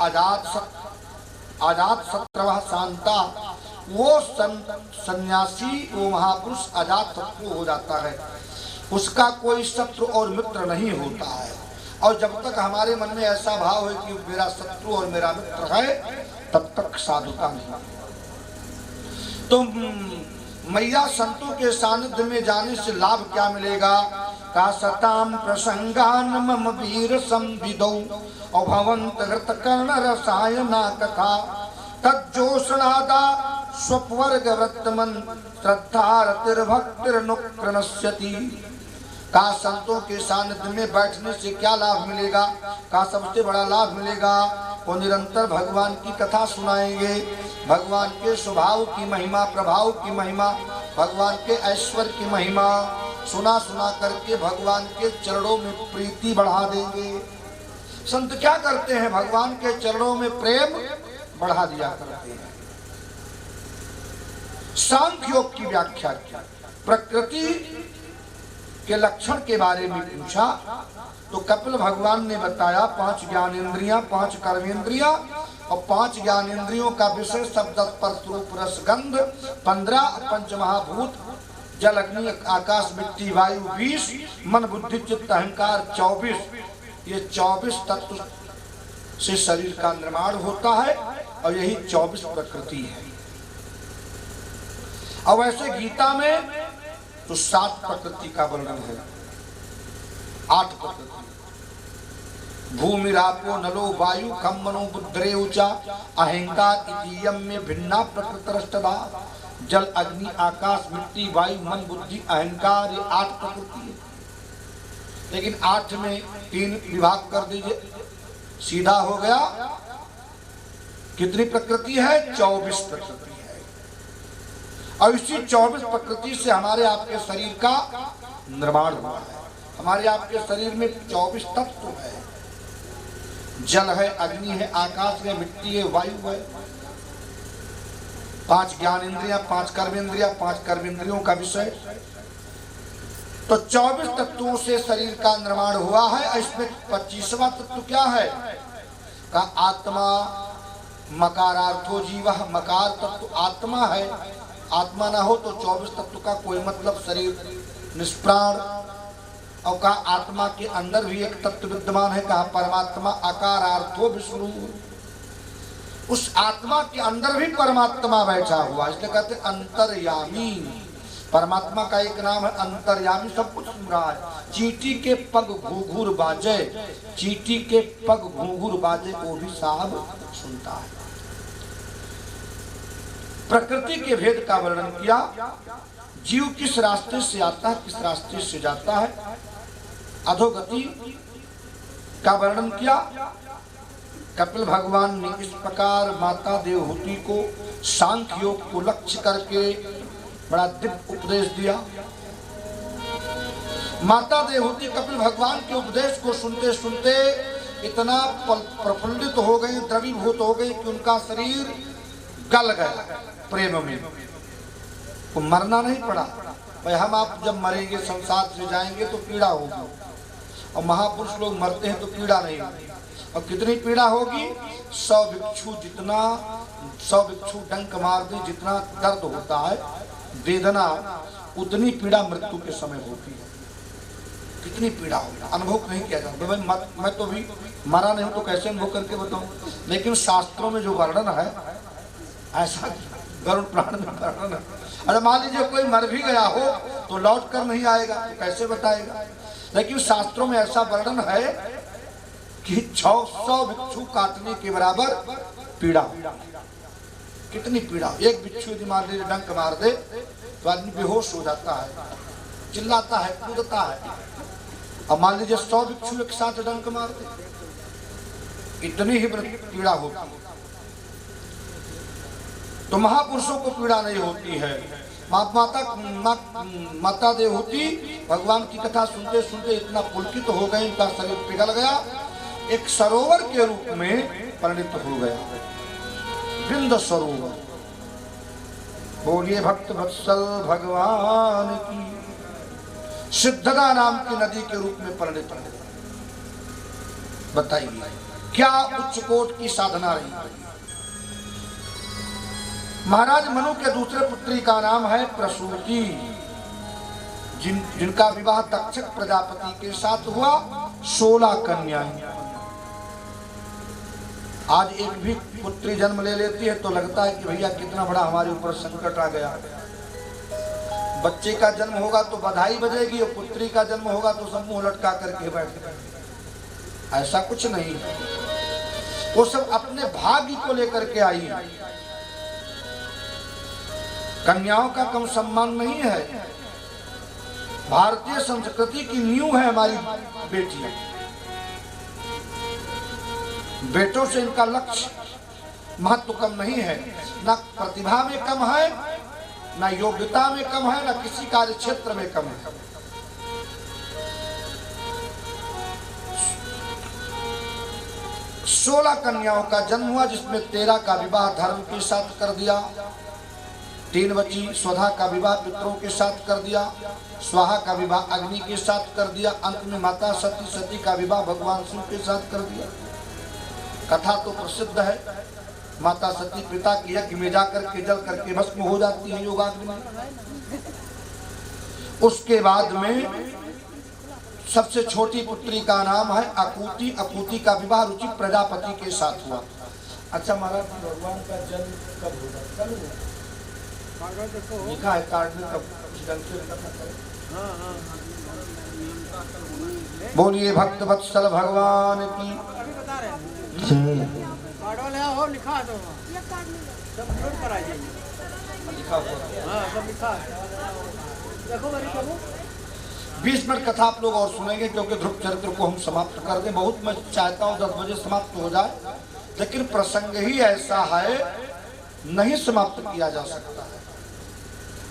अजात शत्रु शांता, वो सन्यासी, वो महापुरुष अजात शत्रु हो जाता है, उसका कोई शत्रु और मित्र नहीं होता है। और जब तक हमारे मन में ऐसा भाव है कि मेरा शत्रु और मेरा मित्र है तब तक साधुता नहीं। तो मैया संतों के सानिध्य में जाने से लाभ क्या मिलेगा? का सताम प्रसंगान मम वीर संविदौ अभवंत घृत कर्ण रसायना कथा तज्जोषणादा स्ववर्ग वृत्तमन श्रद्धारतिर्भक्तिर्नुकृणस्यति। का संतों के सानिध्य में बैठने से क्या लाभ मिलेगा? का सबसे बड़ा लाभ मिलेगा वो निरंतर भगवान की कथा सुनाएंगे, भगवान के स्वभाव की महिमा, प्रभाव की महिमा, भगवान के ऐश्वर्य की महिमा सुना करके भगवान के चरणों में प्रीति बढ़ा देंगे। संत क्या करते हैं? भगवान के चरणों में प्रेम बढ़ा दिया करते हैं। सांख्य योग की व्याख्या की, प्रकृति के लक्षण के बारे में पूछा तो कपिल भगवान ने बताया 5 ज्ञानेंद्रियां, 5 कर्मेंद्रियां और 5 ज्ञानेंद्रियों का विषय शब्द स्पर्श रूप रस गंध, 15 पंच महाभूत जल अग्नि आकाश मिट्टी वायु 20, मन बुद्धि चित्त अहंकार 24। ये 24 तत्व से शरीर का निर्माण होता है और यही 24 प्रकृति है। और वैसे गीता में तो 7 प्रकृति का वर्णन है, 8 प्रकृति, भूमि रापो नलो वायु खम मनो बुद्धरे ऊंचा अहंकार इतियम में भिन्ना प्रकृतिरष्टधा, जल अग्नि आकाश मिट्टी वायु मन बुद्धि अहंकार, ये 8 प्रकृति है। लेकिन 8 में 3 विभाग कर दीजिए, सीधा हो गया। कितनी प्रकृति है? 24 प्रकृति है। और इसी 24 प्रकृति से हमारे आपके शरीर का निर्माण हुआ है। हमारे आपके शरीर में 24 तत्व है। जल है, अग्नि है, आकाश है, मिट्टी है, वायु है। 5 ज्ञान इंद्रियां, 5 कर्म इंद्रियां, 5 कर्म इंद्रियों का विषय। तो 24 तत्वों से शरीर का निर्माण हुआ है। इसमें 25वां तत्व क्या है? का आत्मा मकारार्थो जीवः। मकार तत्व आत्मा है। आत्मा ना हो तो 24 तत्व का कोई मतलब, शरीर निष्प्राण। और कहा आत्मा के अंदर भी एक तत्व विद्यमान है, कहा परमात्मा अकारार्थो विष्णु। उस आत्मा के अंदर भी परमात्मा बैठा हुआ, इसलिए कहते अंतर्यामी। परमात्मा का एक नाम है अंतर्यामी, सब कुछ सुन रहा है। चींटी के पग घूघूर बाजे, चींटी के पग घूघूर बाजे को भी साहब सुनता है। प्रकृति के भेद का वर्णन किया। जीव किस रास्ते से आता है, किस रास्ते से जाता है। अधोगति का वर्णन किया। कपिल भगवान ने इस प्रकार माता देवहूति को सांख्य योग को लक्ष्य करके बड़ा दिव्य उपदेश दिया। माता देवहूति कपिल भगवान के उपदेश को सुनते सुनते इतना प्रफुल्लित हो गई, द्रवीभूत हो गई कि उनका शरीर गल गया प्रेम में। तो मरना नहीं पड़ा भाई, हम आप जब मरेंगे संसार से जाएंगे तो पीड़ा होगी, और महापुरुष लोग मरते हैं तो पीड़ा नहीं होगी। और कितनी पीड़ा होगी? 100 भिक्षु जितना, 100 भिक्षु डंक मार दे जितना दर्द होता है, वेदना, उतनी पीड़ा मृत्यु के समय होती है। कितनी पीड़ा होगी, अनुभव नहीं किया जाता। भाई मैं तो भी मरा नहीं हूं तो कैसे अनुभव करके बताऊं। लेकिन शास्त्रों में जो वर्णन है ऐसा गरुड़ पुराण में वर्णन है। अरे मान लीजिए कोई मर भी गया हो तो लौट कर नहीं आएगा, तो कैसे बताएगा। लेकिन शास्त्रों में ऐसा वर्णन है कि 600 भिक्षु काटने के बराबर पीड़ा। कितनी पीड़ा। एक भिक्षु यदि मान लीजिए डंक मार दे तो आदमी बेहोश हो जाता है, चिल्लाता है, कूदता है। और मान लीजिए 100 भिक्षु एक साथ डंक मार दे, इतनी ही पीड़ा होती। तो महापुरुषों को पीड़ा नहीं होती है। माता देवहूति भगवान की कथा सुनते सुनते इतना पुलकित हो गए, इनका शरीर पिघल गया, एक सरोवर के रूप में परिणित हो गया, वृंद सरोवर। बोलिए भक्त वत्सल भगवान की। सिद्धता नाम की नदी के रूप में परिणित हो। बताइए क्या उच्च कोट की साधना रही। महाराज मनु के दूसरे पुत्री का नाम है प्रसूति, जिनका विवाह तक्षक प्रजापति के साथ हुआ। 16 कन्याएं। आज एक भी पुत्री जन्म ले लेती है तो लगता है कि भैया कितना बड़ा हमारे ऊपर संकट आ गया। बच्चे का जन्म होगा तो बधाई बजेगी, और पुत्री का जन्म होगा तो सब मुंह लटका करके बैठे। ऐसा कुछ नहीं है, वो सब अपने भाग्य को लेकर के आई है। कन्याओं का कम सम्मान नहीं है। भारतीय संस्कृति की नींव है हमारी बेटियां। बेटों से इनका लक्ष्य महत्व कम नहीं है। ना प्रतिभा में कम है, ना योग्यता में कम है, ना किसी कार्य क्षेत्र में कम है। 16 कन्याओं का जन्म हुआ, जिसमें 13 का विवाह धर्म के साथ कर दिया। 3 बची स्वधा का विवाह पितरों के साथ कर दिया। स्वाहा का विवाह अग्नि के साथ कर दिया। अंत में माता सती का विवाह भगवान शिव के साथ कर दिया। कथा तो प्रसिद्ध है। माता सती पिता के यज्ञ में जाकर के जल करके भस्म हो जाती है योगाग्नि में। उसके बाद में सबसे छोटी पुत्री का नाम है अकूति। अकूति का विवाह रुचि प्रजापति के साथ हुआ। अच्छा महाराज, भगवान का जन्म कब होगा? कल हुआ लिखा है कार्ड में, कब बोलिए भक्त वत्सल भगवान की। लिखा 20 मिनट कथा आप लोग और सुनेंगे, क्योंकि ध्रुव चरित्र को हम समाप्त कर दें। बहुत मैं चाहता हूँ 10 बजे समाप्त हो जाए, लेकिन प्रसंग ही ऐसा है नहीं समाप्त किया जा सकता है।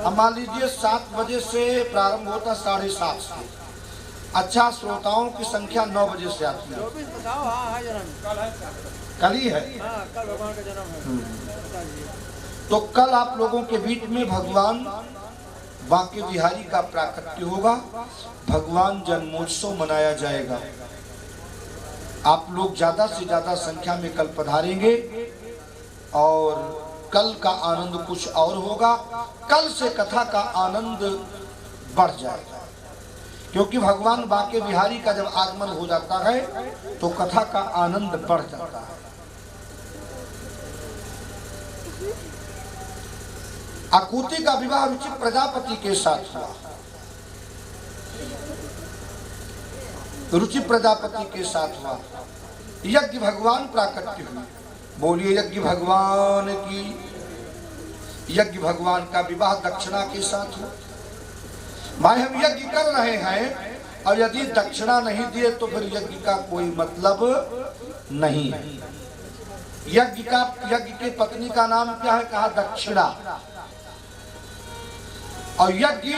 अब मान लीजिए 7 बजे से प्रारंभ होता, 7:30 से अच्छा, श्रोताओं की संख्या 9 बजे से आती है। कल ही है। कल भगवान का जन्म है। तो कल आप लोगों के बीच में भगवान बांके बिहारी का प्राकट्य होगा, भगवान जन्मोत्सव मनाया जाएगा। आप लोग ज्यादा से ज्यादा संख्या में कल पधारेंगे और कल का आनंद कुछ और होगा। कल से कथा का आनंद बढ़ जाएगा, क्योंकि भगवान बांके बिहारी का जब आगमन हो जाता है तो कथा का आनंद बढ़ जाता है। आकुति का विवाह रुचि प्रजापति के साथ हुआ। रुचि प्रजापति के साथ हुआ। यज्ञ भगवान प्राकट्य हुए। बोलिए यज्ञ भगवान की। यज्ञ भगवान का विवाह दक्षिणा के साथ हुआ। भाई हम यज्ञ कर रहे हैं और यदि दक्षिणा नहीं दिए तो फिर यज्ञ का कोई मतलब नहीं है। यज्ञ की पत्नी का नाम क्या है? कहा दक्षिणा। और यज्ञ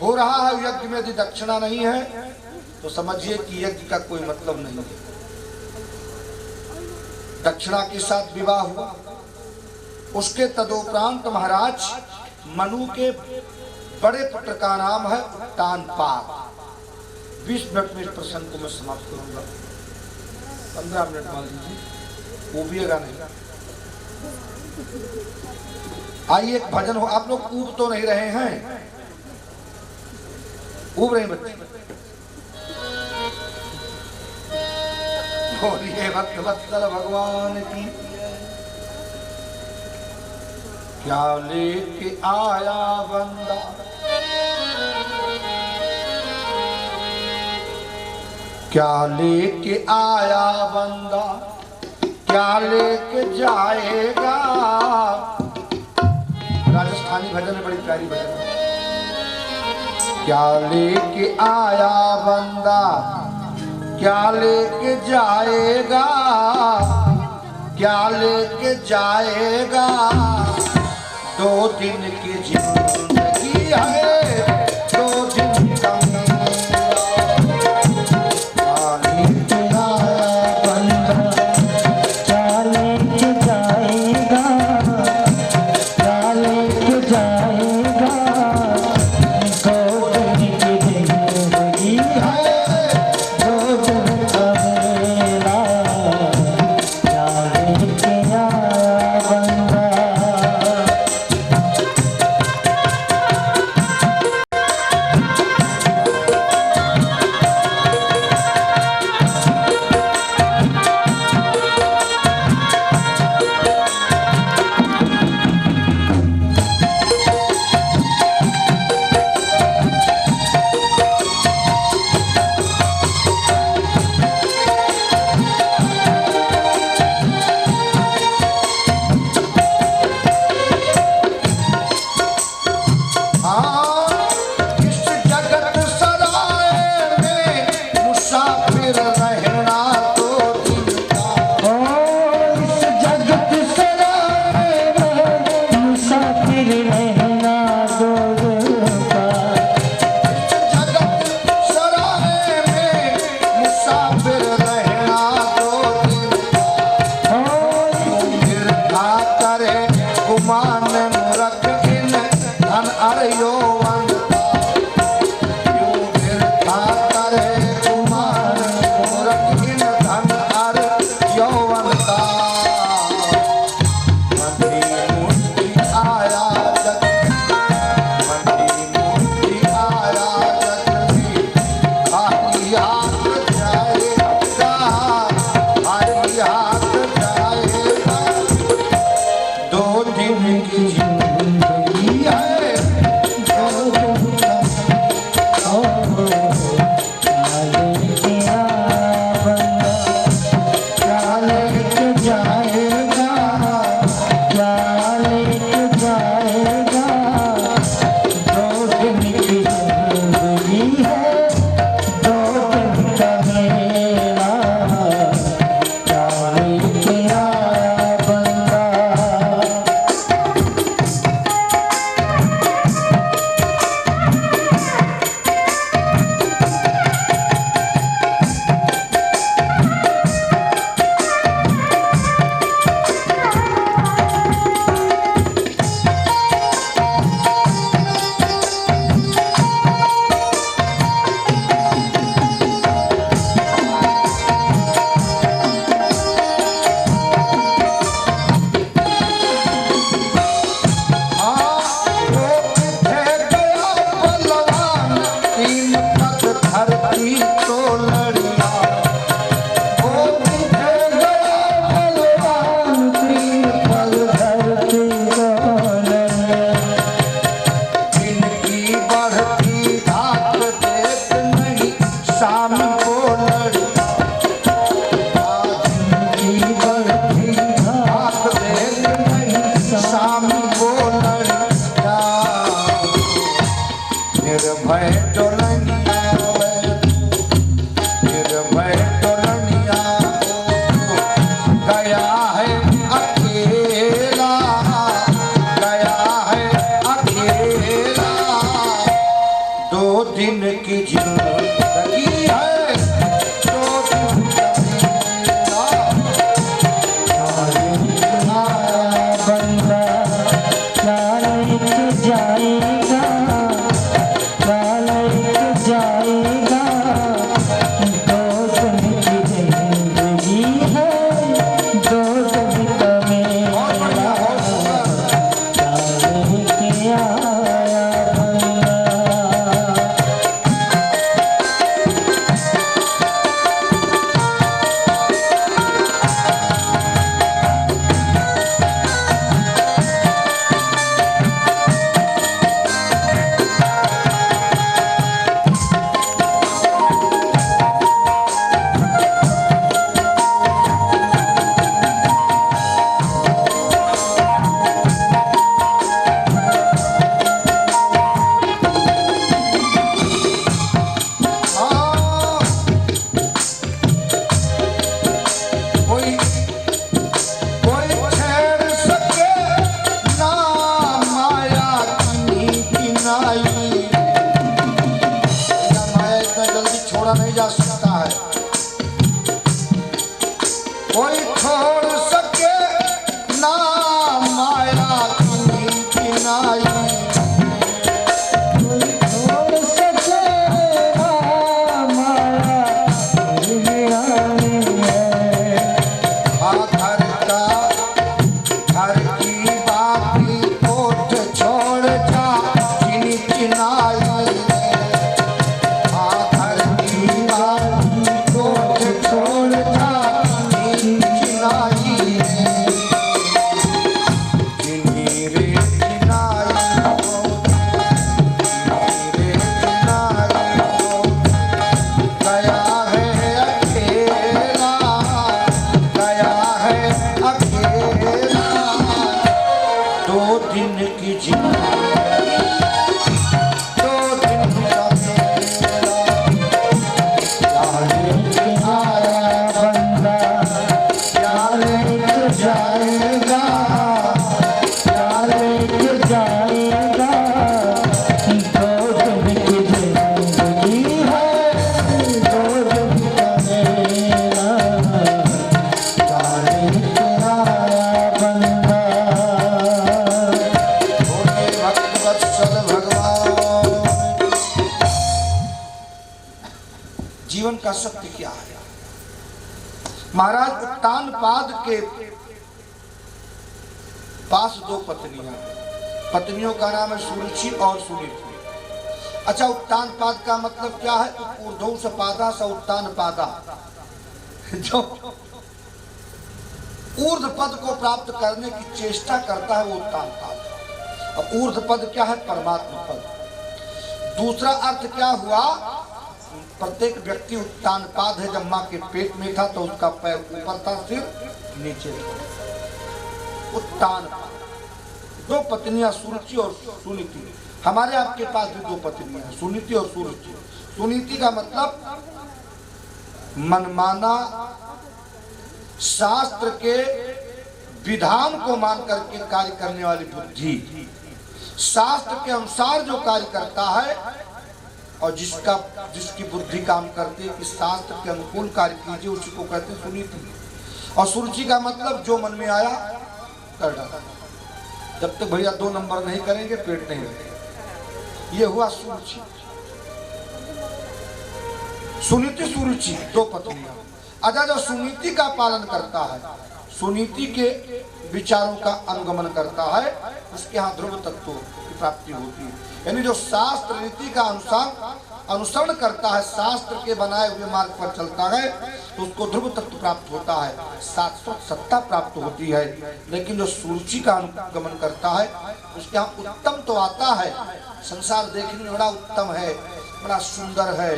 हो रहा है, यज्ञ में यदि दक्षिणा नहीं है तो समझिए कि यज्ञ का कोई मतलब नहीं है। दक्षिणा के साथ विवाह हुआ। उसके तदोपरांत महाराज मनु के बड़े पुत्र का नाम है उत्तानपाद। 20 मिनट में इस प्रसंग को मैं समाप्त करूंगा। 15 मिनट मान लीजिए, वो भी नहीं। आइए एक भजन हो। आप लोग ऊब तो नहीं रहे हैं? ऊब रहे बच्चे? बोलिए भक्त वत्सल भगवान की। क्या लेके आया बंदा, क्या लेके आया बंदा, क्या लेके जाएगा। राजस्थानी भजन है, बड़ी प्यारी भजन है। क्या लेके आया बंदा, क्या लेके जाएगा, क्या लेके जाएगा। 2 दिन की जिंदगी है, 2 दिन का बढ़ती तो लड़िया वो मुझे गया बलवान फल धरती जिनकी बढ़ती धाक देख नहीं शाम को लड़िया जिनकी बढ़ती धाक देख नहीं शाम को लड़िया निर्भय टोलनिया निर्भय टोलनिया गया है अकेला गया है अकेला 2 दिन की जिंदगी है 2 दिन बंदा चालक जाएगा चालक जाएगा 2 दिन की जिंदगी है 2 दिन का मेला चालक आया बंदा कोई कोई छेड़ सके ना माया की नाई माया इतना जल्दी छोड़ा नहीं जा सकता है कोई छोड़ सके ना माया की नाई छोड़ सके माया घर की बाती कोट छोड़ जा चिनी चिनाई घर की बाती कोट छोड़ जा चिनी चिनाई चिनी रे चिनाई चिनी रे चिनाई गया है अकेला गया है अकेला 2 दिन की जिंदगी 2 दिन का मेला चालक आया बंदा चालक जाएगा चालक जाएगा 2 दिन की जिंदगी है 2 दिन का मेला चालक आया बंदा भोले भक्त वत्सल भगवान जीवन का सत्य क्या है महाराज उत्तानपाद के पास 2 पत्नियां पत्नियों का नाम है सुरुचि और सुनीति अच्छा उत्तानपाद का मतलब क्या है ऊर्ध्व सपादा स उत्तानपादा जो ऊर्ध्व पद को प्राप्त करने की चेष्टा करता है वो उत्तानपाद है और ऊर्ध्व पद क्या है परमात्मा पद दूसरा अर्थ क्या हुआ प्रत्येक व्यक्ति उत्तानपाद है जब माँ के पेट में था तो उसका पैर ऊपर था सिर नीचे था उत्तानपाद 2 पत्नियां सुरुचि और सुनीति हमारे आपके पास भी 2 पत्नियां हैं सुनीति और सुरुचि सुनीति का मतलब मनमाना शास्त्र के विधान को मान करके कार्य करने वाली बुद्धि शास्त्र के अनुसार जो कार्य करता है और जिसकी बुद्धि काम करती है कि शास्त्र के अनुकूल कार्य कीजिए उसी को कहते हैं सुनीति और सुरुचि का मतलब जो मन में आया कर डाला जब तक भैया 2 नंबर नहीं करेंगे पेट नहीं लगेगा ये हुआ सुरुचि सुनीति सुरुचि 2 पत्नियां अच्छा जो सुनीति का पालन करता है सुनीति के विचारों का अनुगमन करता है उसके यहाँ ध्रुव तत्व की प्राप्ति होती है यानी जो शास्त्र रीति का अनुसार अनुसरण करता है, शास्त्र के बनाए हुए मार्ग पर चलता है, तो उसको ध्रुव तत्व प्राप्त होता है, शाश्वत सत्ता प्राप्त होती है। लेकिन जो सुरुचि का अनुगमन करता है उसके यहाँ उत्तम तो आता है, संसार देखने में बड़ा उत्तम है, बड़ा सुंदर है,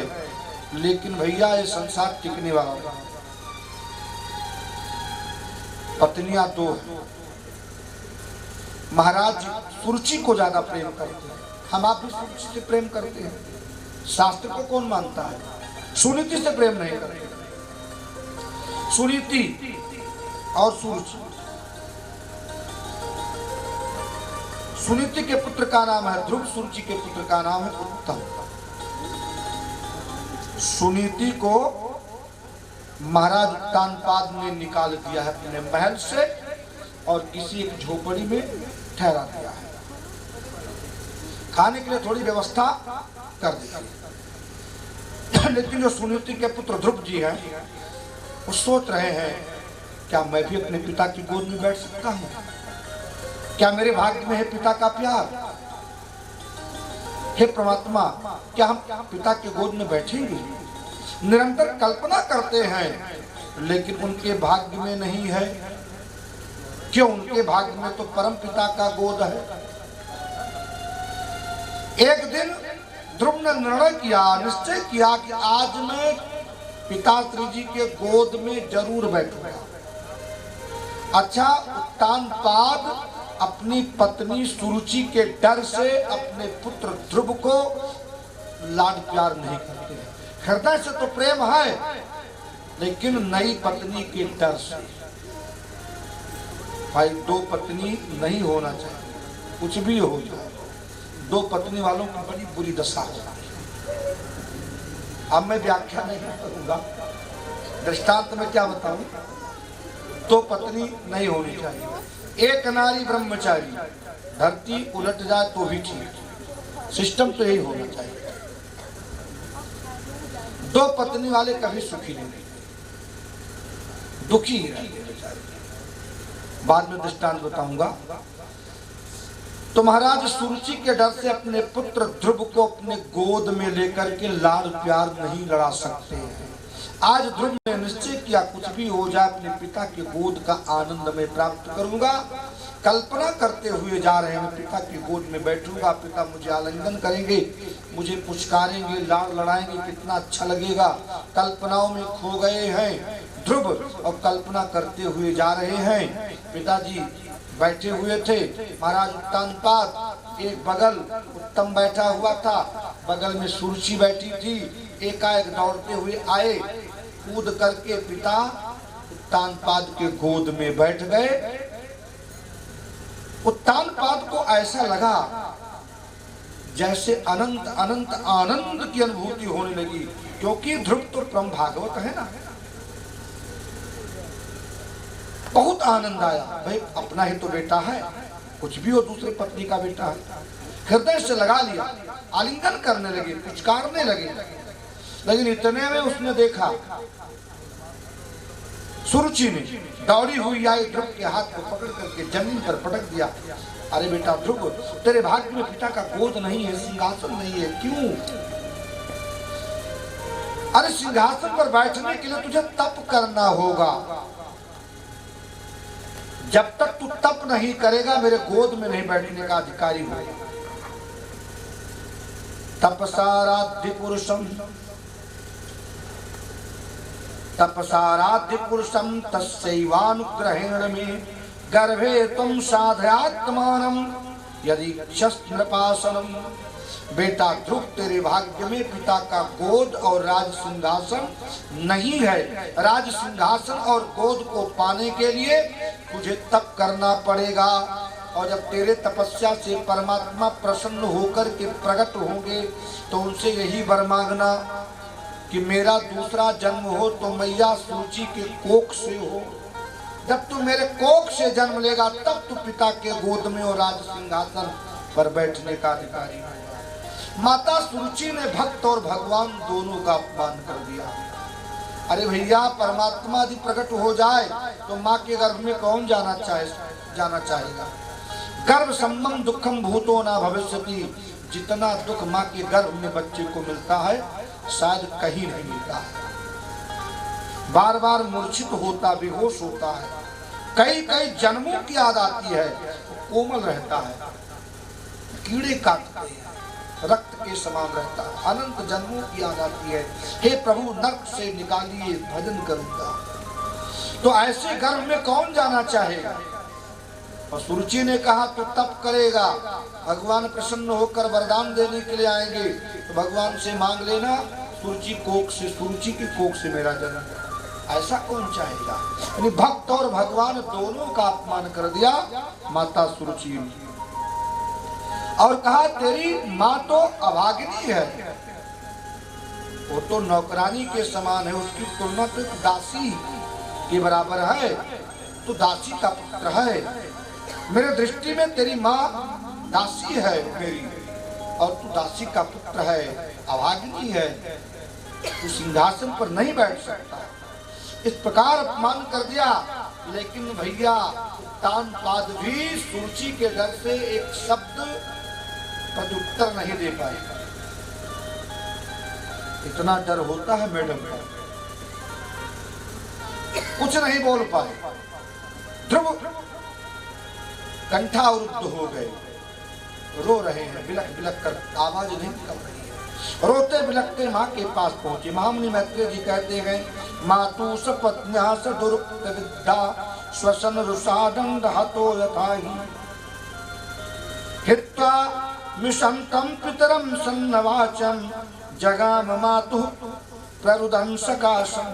लेकिन भैया ये संसार टिकने वाला है। पत्नियां दो हैं। महाराज सुरुचि को ज्यादा प्रेम करते हैं, हम आप भी सुरुचि से प्रेम करते हैं। शास्त्र को कौन मानता है? सुनीति से प्रेम नहीं करते। सुनीति और सुरुचि। सुनीति के पुत्र का नाम है ध्रुव, सुरुचि के पुत्र का नाम है उत्तम। सुनीति को महाराज उत्तानपाद ने निकाल दिया है अपने महल से और किसी एक झोपड़ी में ठहरा दिया है, खाने के लिए थोड़ी व्यवस्था कर दी है। लेकिन जो सुनीति के पुत्र ध्रुव जी हैं वो सोच रहे हैं, क्या मैं भी अपने पिता की गोद में बैठ सकता हूं? क्या मेरे भाग्य में है पिता का प्यार? हे परमात्मा, क्या हम पिता के गोद में बैठेंगे? निरंतर कल्पना करते हैं, लेकिन उनके भाग्य में नहीं है। क्यों? उनके भाग्य में तो परम पिता का गोद है। एक दिन ध्रुव ने निर्णय किया, निश्चय किया कि आज मैं पिताश्री जी के गोद में जरूर बैठूंगा। अच्छा, उत्तानपाद अपनी पत्नी सुरुचि के डर से अपने पुत्र ध्रुव को लाड प्यार नहीं करते। हृदय से तो प्रेम है, लेकिन नई पत्नी के डर से। भाई, दो पत्नी नहीं होना चाहिए, कुछ भी हो जाए। दो पत्नी वालों की बड़ी बुरी दशा होती है। अब मैं व्याख्या नहीं करूंगा, दृष्टांत में क्या बताऊं। दो पत्नी नहीं होनी चाहिए। एक नारी ब्रह्मचारी, धरती उलट जाए तो भी ठीक, सिस्टम तो यही होना चाहिए। दो पत्नी वाले कभी सुखी नहीं, दुखी ही रहते। बाद में दृष्टांत बताऊंगा। तो महाराज सुरुचि के डर से अपने पुत्र ध्रुव को अपने गोद में लेकर के लाड प्यार नहीं लड़ा सकते हैं। आज ध्रुव ने निश्चय किया, कुछ भी हो जाए अपने पिता के गोद का आनंद में प्राप्त करूंगा। कल्पना करते हुए जा रहे हैं, मैं पिता की गोद में बैठूंगा, पिता मुझे आलिंगन करेंगे, मुझे पुचकारेंगे, लाड़ लड़ाएंगे, कितना अच्छा लगेगा। कल्पनाओं में खो गए हैं ध्रुव और कल्पना करते हुए जा रहे हैं। पिताजी बैठे हुए थे, महाराज उत्तानपाद एक बगल उत्तम बैठा हुआ था, बगल में सुरुचि बैठी थी। एकाएक दौड़ते हुए आए, कूद करके पिता उत्तानपाद के गोद में बैठ गए। उत्तानपाद को ऐसा लगा जैसे अनंत अनंत आनंद की अनुभूति होने लगी, क्योंकि ध्रुव तो परम भागवत है ना। बहुत आनंद आया, भाई अपना ही तो बेटा है, कुछ भी हो दूसरी पत्नी का बेटा है। हृदय से लगा लिया, आलिंगन करने लगे, पुचकारने लगे। लेकिन इतने में उसने देखा, सुरुचि ने दौड़ी हुई आई, ध्रुव के हाथ को पकड़ करके जमीन पर पटक दिया। अरे बेटा ध्रुव, तेरे भाग्य में पिता का गोद नहीं है, सिंहासन नहीं है, क्यों? अरे सिंहासन पर बैठने के लिए तुझे तप करना होगा। जब तक तू तप नहीं करेगा मेरे गोद में नहीं बैठने का अधिकारी होगा। तपसाराध्य पुरुषम तपसाराध्य पुरुषम तस्यैवानुग्रहेण में गर्भे तुम साधयात्मानम यदि नृपासनम। बेटा ध्रुव, तेरे भाग्य में पिता का गोद और राज सिंहासन नहीं है। राज सिंहासन और गोद को पाने के लिए तुझे तप करना पड़ेगा, और जब तेरे तपस्या से परमात्मा प्रसन्न होकर के प्रकट होंगे तो उनसे यही वर मांगना कि मेरा दूसरा जन्म हो तो मैया सुरुचि के कोख से हो। जब तू मेरे कोख से जन्म लेगा तब तू पिता के गोद में और राज सिंहासन पर बैठने का अधिकारी है। माता सुरुचि ने भक्त और भगवान दोनों का अपमान कर दिया। अरे भैया, परमात्मा यदि प्रकट हो जाए तो माँ के गर्भ में कौन जाना चाहेगा? गर्भ संबंध दुखम भूतो ना भविष्यति, जितना दुख माँ के गर्भ में बच्चे को मिलता है शायद कहीं नहीं मिलता है। बार बार मूर्छित होता, बेहोश होता है, कई कई जन्मों की याद आती है, कोमल रहता है, कीड़े काटते हैं, रक्त के समान रहता है, अनंत जन्मों की याद आती है। हे प्रभु नरक से निकालिए, भजन करूंगा। तो ऐसे गर्भ में कौन जाना चाहेगा? और सुरुचि ने कहा तो तप करेगा, भगवान प्रसन्न होकर वरदान देने के लिए आएंगे, तो भगवान से मांग लेना सुरुचि कोख से, सुरुचि की कोख से मेरा जन्म। ऐसा कौन चाहेगा? यानी भक्त और भगवान दोनों का अपमान कर दिया माता सुरुचि ने। और कहा तेरी माँ तो अभागिनी है, वो तो नौकरानी के समान है, उसकी तुलना तो दासी के बराबर है, तो दासी का पुत्र है। मेरे दृष्टि में तेरी माँ दासी है मेरी, और तू दासी का पुत्र है, अभागिनी है, तू सिंहासन पर नहीं बैठ सकता। इस प्रकार अपमान कर दिया। लेकिन भैया उत्तानपाद भी सुरुचि के डर से एक शब्द प्रत्युत्तर नहीं दे पाए। इतना डर होता है मैडम का, कुछ नहीं बोल पाए। ध्रुव कंठावरुद्ध हो गए, रो रहे हैं, बिलक बिलक कर, आवाज नहीं निकल रही है। रोते बिलकते माँ के पास पहुंचे। महामुनि मैत्रेय जी कहते हैं, मातु सपत्न्या स दुरुक्त विद्या श्वसन रुषा दंड हतो यथाहि हित्वा मिशंतम पितरम सन्नवाचम जगाम मातु प्ररुदन सकाशम।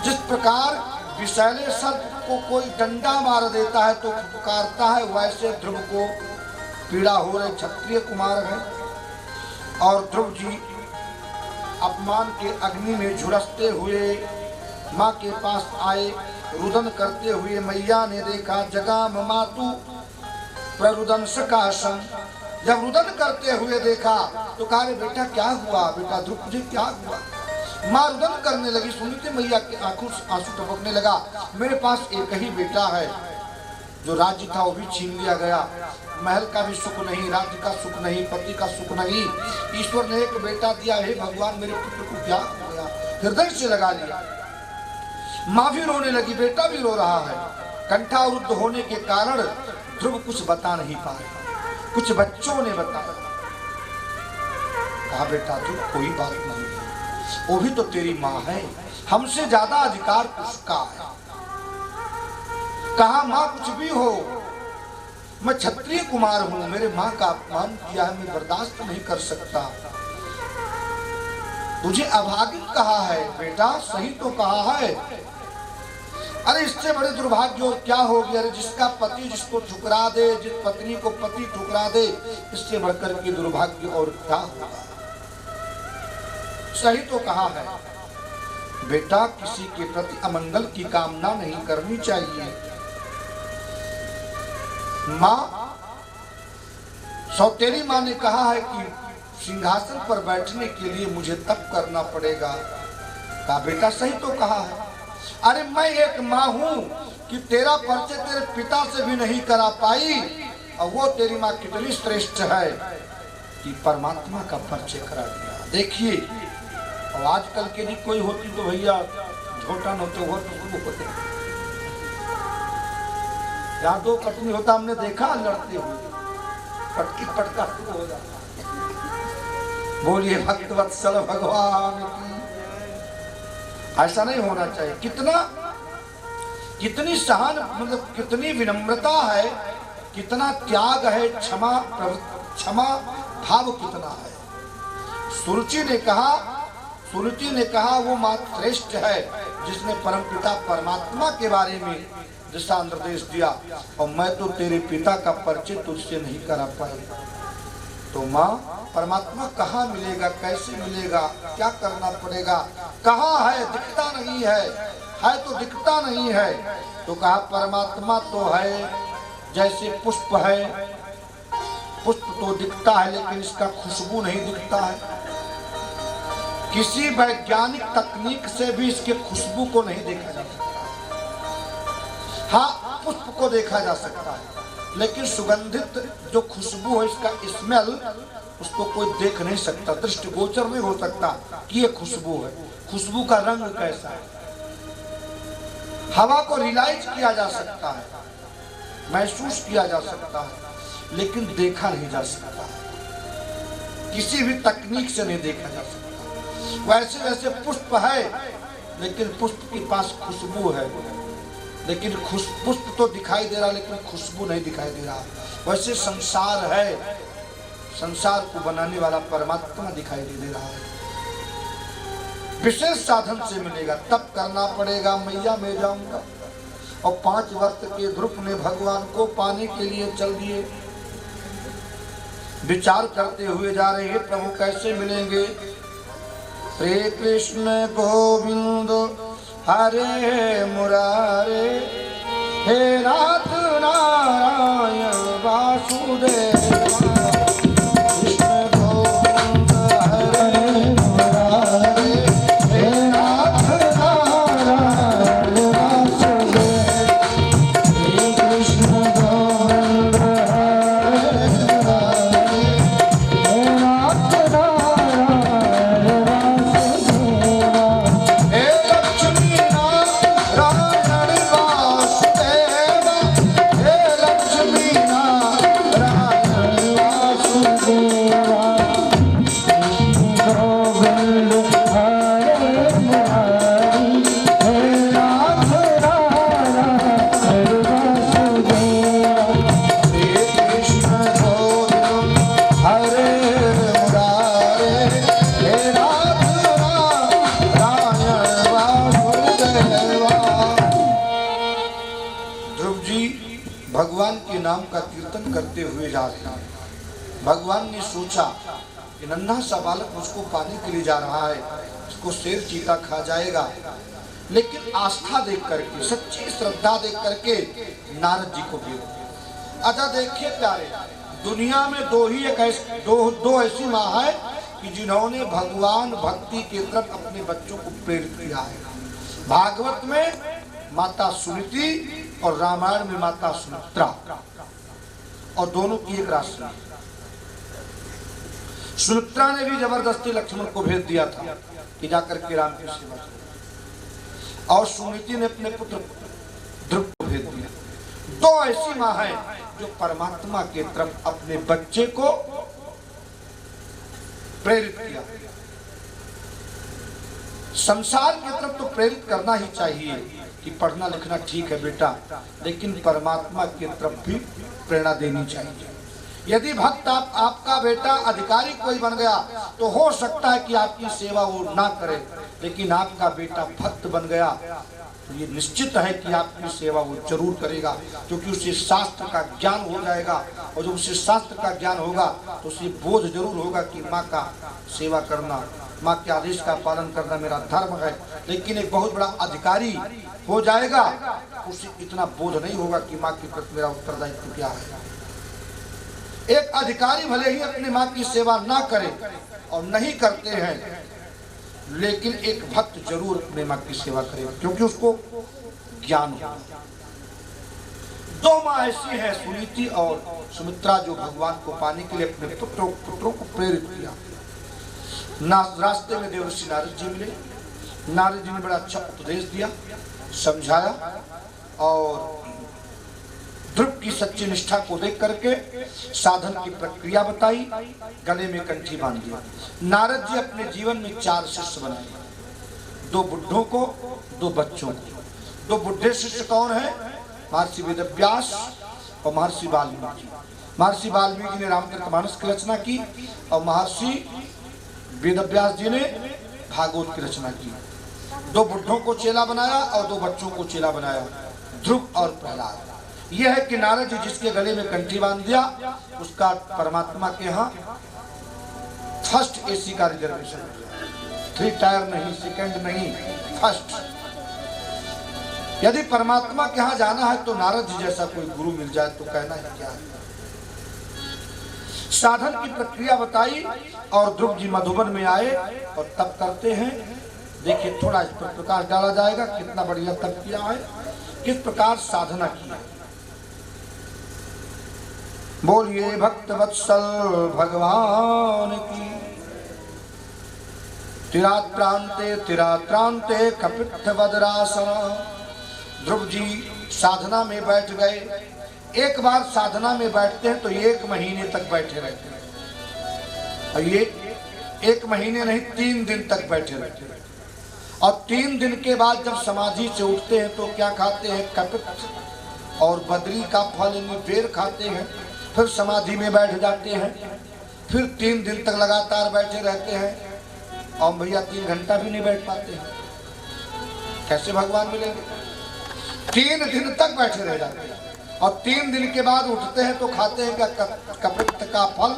जिस प्रकार विषैले सर्प को कोई डंडा मार देता है तो पुकारता है, वैसे ध्रुव को पीड़ा हो रही। क्षत्रिय कुमार है और ध्रुव जी अपमान के अग्नि में झुलसते हुए माँ के पास आए, रुदन करते हुए। मैया ने देखा, जगाम मातु प्ररुदन सकाशम। जब रुदन करते हुए देखा तो कहा, बेटा क्या हुआ? बेटा ध्रुव जी क्या हुआ? माँ रुदन करने लगी। सुनी थी मैया की आंखों से आंसू टपकने लगा। मेरे पास एक ही बेटा है, जो राज्य था वो भी छीन लिया गया, महल का भी सुख नहीं, राज्य का सुख नहीं, पति का सुख नहीं, ईश्वर ने एक बेटा दिया। हे भगवान मेरे पुत्र को क्या हो गया? हृदय से लगा लिया। माँ भी रोने लगी, बेटा भी रो रहा है। कंठावरुद्ध होने के कारण ध्रुव कुछ बता नहीं पाए। कुछ बच्चों ने बताया, कहा बेटा तू कोई बात नहीं है, वो भी तो तेरी माँ है, हमसे ज्यादा अधिकार उसका है। कहा माँ कुछ भी हो, मैं क्षत्रिय कुमार हूं, मेरे माँ का अपमान किया है, मैं बर्दाश्त नहीं कर सकता। तुझे अभागिन कहा है बेटा, सही तो कहा है। अरे इससे बड़े दुर्भाग्य और क्या हो गया? अरे जिसका पति जिसको ठुकरा दे, जिस पत्नी को पति ठुकरा दे, इससे बढ़कर के दुर्भाग्य और क्या होगा? सही तो कहा है बेटा, किसी के प्रति अमंगल की कामना नहीं करनी चाहिए। माँ, सौतेरी माँ ने कहा है कि सिंहासन पर बैठने के लिए मुझे तप करना पड़ेगा। कहा बेटा सही तो कहा है। अरे मैं एक माँ हूं कि तेरा परिचय तेरे पिता से भी नहीं करा पाई, और वो तेरी माँ कितनी श्रेष्ठ है कि परमात्मा का परिचय करा दिया। देखिए, और आजकल के लिए कोई होती तो भैया झोटा न होते, वो तो होते। यहाँ दो पत्नी होता, हमने देखा लड़ते हुए, पटकी पटका हो जाता। बोलिए भक्त वत्सल भगवान की। ऐसा नहीं होना चाहिए। कितनी सहन, मतलब कितनी विनम्रता है, कितना त्याग है, क्षमा भाव कितना है। सुरुचि ने कहा वो माँ श्रेष्ठ है जिसने परमपिता परमात्मा के बारे में दिशा निर्देश दिया, और मैं तो तेरे पिता का परिचय तुझसे नहीं करा पाई। तो माँ परमात्मा कहाँ मिलेगा, कैसे मिलेगा, क्या करना पड़ेगा? कहाँ है? दिखता नहीं है तो दिखता नहीं है। तो कहा परमात्मा तो है जैसे पुष्प है, पुष्प तो दिखता है लेकिन इसका खुशबू नहीं दिखता है। किसी वैज्ञानिक तकनीक से भी इसके खुशबू को नहीं देखा जा सकता। हाँ, पुष्प को देखा जा सकता है, लेकिन सुगंधित जो खुशबू है, इसका स्मेल, उसको कोई देख नहीं सकता, दृष्टिगोचर नहीं हो सकता कि ये खुशबू है। खुशबू का रंग कैसा है, हवा को रियलाइज किया जा सकता है, महसूस किया जा सकता है, लेकिन देखा नहीं जा सकता, किसी भी तकनीक से नहीं देखा जा सकता। वैसे वैसे पुष्प है, लेकिन पुष्प के पास खुशबू है, लेकिन पुष्प तो दिखाई दे रहा, लेकिन खुशबू नहीं दिखाई दे रहा। वैसे संसार है, संसार को बनाने वाला परमात्मा दिखाई दे रहा है। विशेष साधन से मिलेगा, तब करना पड़ेगा, मैया मैं जाऊंगा। और 5 वर्ष के ध्रुव ने भगवान को पाने के लिए चल दिए। विचार करते हुए जा रहे हैं, प्रभु कैसे मिलेंगे। श्री कृष्ण गोविंद हरे मुरारे, हे नाथ नारायण वासुदेव। भगवान के नाम का कीर्तन करते हुए जा रहे हैं। भगवान ने सोचा कि नन्हा सा बालक मुझको पाने के लिए जा रहा है, इसको शेर चीता खा जाएगा। लेकिन आस्था देख करके, सच्ची श्रद्धा देख करके नारद जी को भेज। अच्छा देखिए प्यारे, दुनिया में दो ऐसी माँ है कि जिन्होंने भगवान भक्ति की तरफ अपने बच्चों को प्रेरित किया है। भागवत में माता सुनीति और रामायण में माता सुमित्रा, और दोनों की एक राशि। सुमित्रा ने भी जबरदस्ती लक्ष्मण को भेज दिया था कि जाकर के राम की सेवा करो, और सुनीति ने अपने पुत्र ध्रुव को भेज दिया। 2 ऐसी माँ है जो परमात्मा की तरफ अपने बच्चे को प्रेरित किया। संसार की तरफ तो प्रेरित करना ही चाहिए कि पढ़ना लिखना ठीक है बेटा, लेकिन परमात्मा की तरफ भी प्रेरणा देनी चाहिए। यदि भक्त आपका बेटा अधिकारी कोई बन गया तो हो सकता है कि आपकी सेवा वो ना करे, लेकिन आपका बेटा भक्त बन गया तो ये निश्चित है कि आपकी सेवा वो जरूर करेगा, क्योंकि उसे शास्त्र का ज्ञान हो जाएगा। और जब उसे शास्त्र का ज्ञान होगा तो उसे बोझ जरूर होगा कि माँ का सेवा करना, माँ के आदेश का पालन करना मेरा धर्म है। लेकिन एक बहुत बड़ा अधिकारी हो जाएगा, उसे इतना बोझ नहीं होगा कि माँ के प्रति मेरा उत्तरदायित्व क्या है। एक अधिकारी भले ही अपनी माँ की सेवा ना करे, और नहीं करते हैं, लेकिन एक भक्त जरूर अपनी माँ की सेवा करेगा, क्योंकि उसको ज्ञान हो। 2 माँ ऐसी है, सुनीति और सुमित्रा, जो भगवान को पाने के लिए अपने पुत्रों को प्रेरित किया। रास्ते में देवर्षि नारद जी मिले। नारद जी ने बड़ा अच्छा उपदेश दिया, समझाया, और ध्रुव की सच्ची निष्ठा को देख करके साधन की प्रक्रिया बताई, गले में कंठी बांध दिया। नारद जी अपने जीवन में 4 शिष्य बनाए, 2 बुढ़ों को, 2 बच्चों को। 2 बुढ़े शिष्य कौन है? महर्षि वेदव्यास और महर्षि वाल्मीकि। महर्षि वाल्मीकि ने रामचरितमानस की रचना की, और महर्षि वेदव्यास जी ने भागवत की रचना की। 2 बुढ़ों को चेला बनाया और 2 बच्चों को चेला बनाया, ध्रुव और प्रहलाद। यह है कि नारद जी जिसके गले में कंठी बांध दिया, उसका परमात्मा के यहाँ फर्स्ट AC का रिजर्वेशन, 3 टायर नहीं, सेकंड नहीं, फर्स्ट। यदि परमात्मा के यहाँ जाना है तो नारद जी जैसा कोई गुरु मिल जाए तो कहना ही क्या है। साधन की प्रक्रिया बताई, और ध्रुव जी मधुबन में आए और तप करते हैं। देखिए थोड़ा इस पर प्रकाश डाला जाएगा, कितना बढ़िया तप किया है, किस प्रकार साधना की है। बोलिए भक्त वत्सल भगवान की। तिरात्रांते कपित्थ वज्रासन। ध्रुव जी साधना में बैठ गए। एक बार साधना में बैठते हैं तो 1 महीने तक बैठे रहते हैं, और ये 1 महीने नहीं 3 दिन तक बैठे रहते हैं। और 3 दिन के बाद जब समाधि से उठते हैं तो क्या खाते हैं? कपित्थ और बद्री का फल यानी बेर खाते हैं। फिर समाधि में बैठ जाते हैं। फिर 3 दिन तक लगातार बैठे रहते हैं। और भैया 3 घंटा भी नहीं बैठ पाते हैं, कैसे भगवान मिलेंगे? 3 दिन तक बैठे रह जाते हैं। और 3 दिन के बाद उठते हैं तो खाते हैं क्या? कपित्थ का फल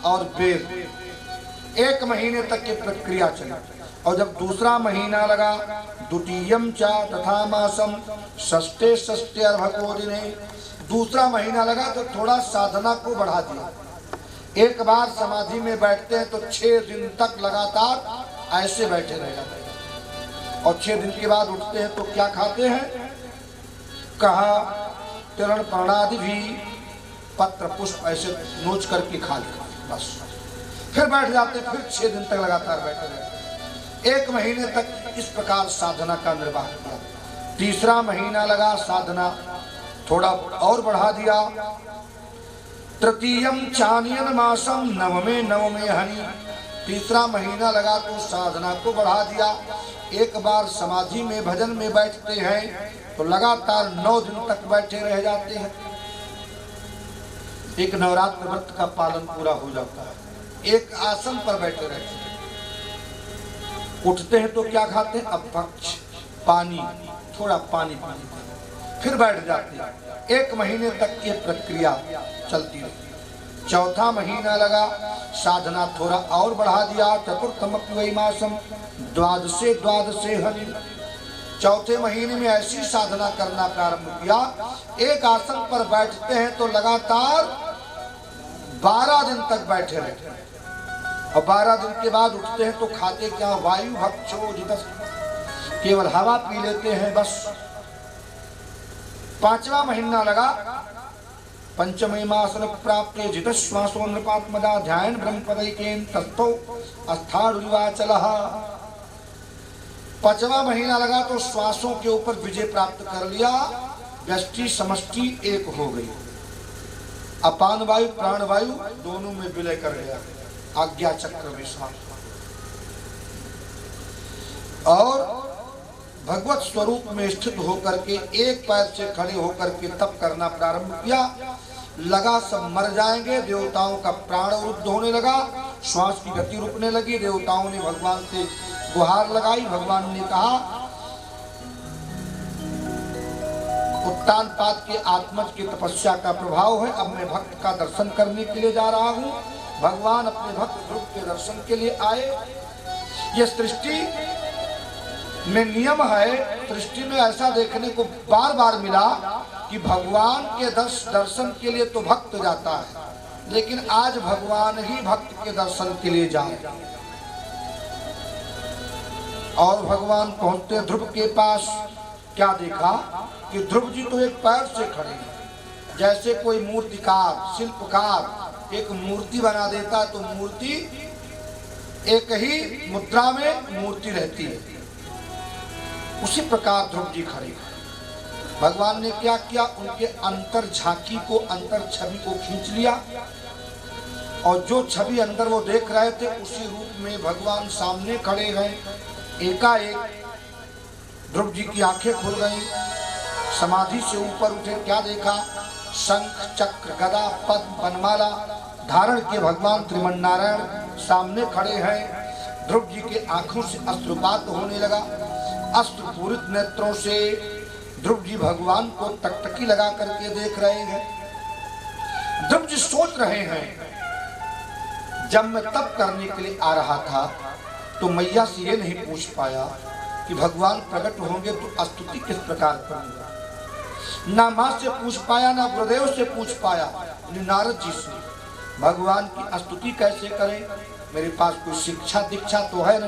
और बेर। 1 महीने तक की प्रक्रिया चली। और जब दूसरा महीना लगा, द्वितीयम च तथा मासम षष्ठे षष्ठे अर्भको दिने, दूसरा महीना लगा तो थोड़ा साधना को बढ़ा दिया। एक बार समाधि में बैठते हैं तो 6 दिन तक लगातार ऐसे बैठे रह जाते हैं। और 6 दिन के बाद उठते हैं तो क्या खाते हैं? कहा तिरण पर्णादि भी पत्र पुष्प ऐसे नोच करके खा लिया, बस। फिर बैठ जाते हैं। फिर 6 दिन तक लगातार बैठे रहते हैं। 1 महीने तक इस प्रकार साधना का निर्वाह किया। तीसरा महीना लगा, साधना थोड़ा और बढ़ा दिया। तृतीयम चानियन मासम नवमे हनि, तीसरा महीना लगा तो साधना को बढ़ा दिया। एक बार समाधि में भजन में बैठते हैं तो लगातार 9 दिन तक बैठे रह जाते हैं। एक नवरात्र व्रत का पालन पूरा हो जाता है। एक आसन पर बैठे रहते हैं। उठते हैं तो क्या खाते हैं? अपक्ष, पानी, थोड़ा पानी पानी, फिर बैठ जाते हैं। 1 महीने तक ये प्रक्रिया चलती रही। चौथा महीना लगा, साधना थोड़ा और बढ़ा दिया। चतुर्थमपि वै मासम द्वादशे हनि, चौथे महीने में ऐसी साधना करना प्रारंभ किया। एक आसन पर बैठते हैं तो लगातार 12 दिन तक बैठे रहते हैं। और 12 दिन के बाद उठते हैं तो खाते क्या? वायु भक्षो जितस्, केवल हवा पी लेते हैं, बस। 5वां महीना लगा, पंचमे मासन प्राप्त जितश्वासो नृपात्मदा ध्यान ब्रह्मपदैकेन तस्थो अस्थाडुरिवाचलः। 5वां महीना लगा तो श्वासों के ऊपर विजय प्राप्त कर लिया। व्यष्टि समष्टि एक हो गई। अपान वायु प्राण वायु दोनों में विलय कर गया। आज्ञा चक्र में श्वास। और भगवत स्वरूप में स्थित होकर के एक पैर से खड़े होकर के तप करना प्रारंभ किया। लगा सब मर जाएंगे। देवताओं का प्राण रुद्ध होने लगा, श्वास की गति रुकने लगी। देवताओं ने भगवान से गुहार लगाई। भगवान ने कहा, उत्तान पाद के आत्मज की तपस्या का प्रभाव है, अब मैं भक्त का दर्शन करने के लिए जा रहा हूँ। भगवान अपने भक्त ध्रुव के दर्शन के लिए आए। ये सृष्टि में नियम है, सृष्टि में ऐसा देखने को बार बार मिला कि भगवान के दर्शन के लिए तो भक्त जाता है, लेकिन आज भगवान ही भक्त के दर्शन के लिए जाए। और भगवान पहुंचते ध्रुव के पास, क्या देखा कि ध्रुव जी तो एक पैर से खड़े हैं। जैसे कोई मूर्तिकार, शिल्पकार एक मूर्ति बना देता तो मूर्ति एक ही मुद्रा में मूर्ति रहती है, उसी प्रकार ध्रुव जी खड़े। भगवान ने क्या किया? उनके अंतर झांकी को, अंतर छवि को खींच लिया। और जो छवि अंदर वो देख रहे थे उसी रूप में भगवान सामने खड़े हैं। एकाएक ध्रुव जी की आंखें खुल गईं, समाधि से ऊपर उठे। क्या देखा? शंख चक्र गदा पद्म वनमाला धारण किए भगवान त्रिमन्नारायण सामने खड़े हैं। ध्रुव जी के आंखों से अश्रुपात होने लगा। अश्रुपूरित नेत्रों से ध्रुव जी भगवान को टकटकी लगा करके देख रहे हैं। ध्रुव जी सोच रहे हैं, जब मैं तप करने के लिए आ रहा था तो मैया से ये नहीं पूछ पाया कि भगवान प्रकट होंगे तो स्तुति किस प्रकार करूंगा। ना माँ से पूछ पाया, ना गुरुदेव से पूछ पाया, नारद जी से। भगवान की स्तुति कैसे करें? मेरे पास कोई शिक्षा दीक्षा तो है नहीं।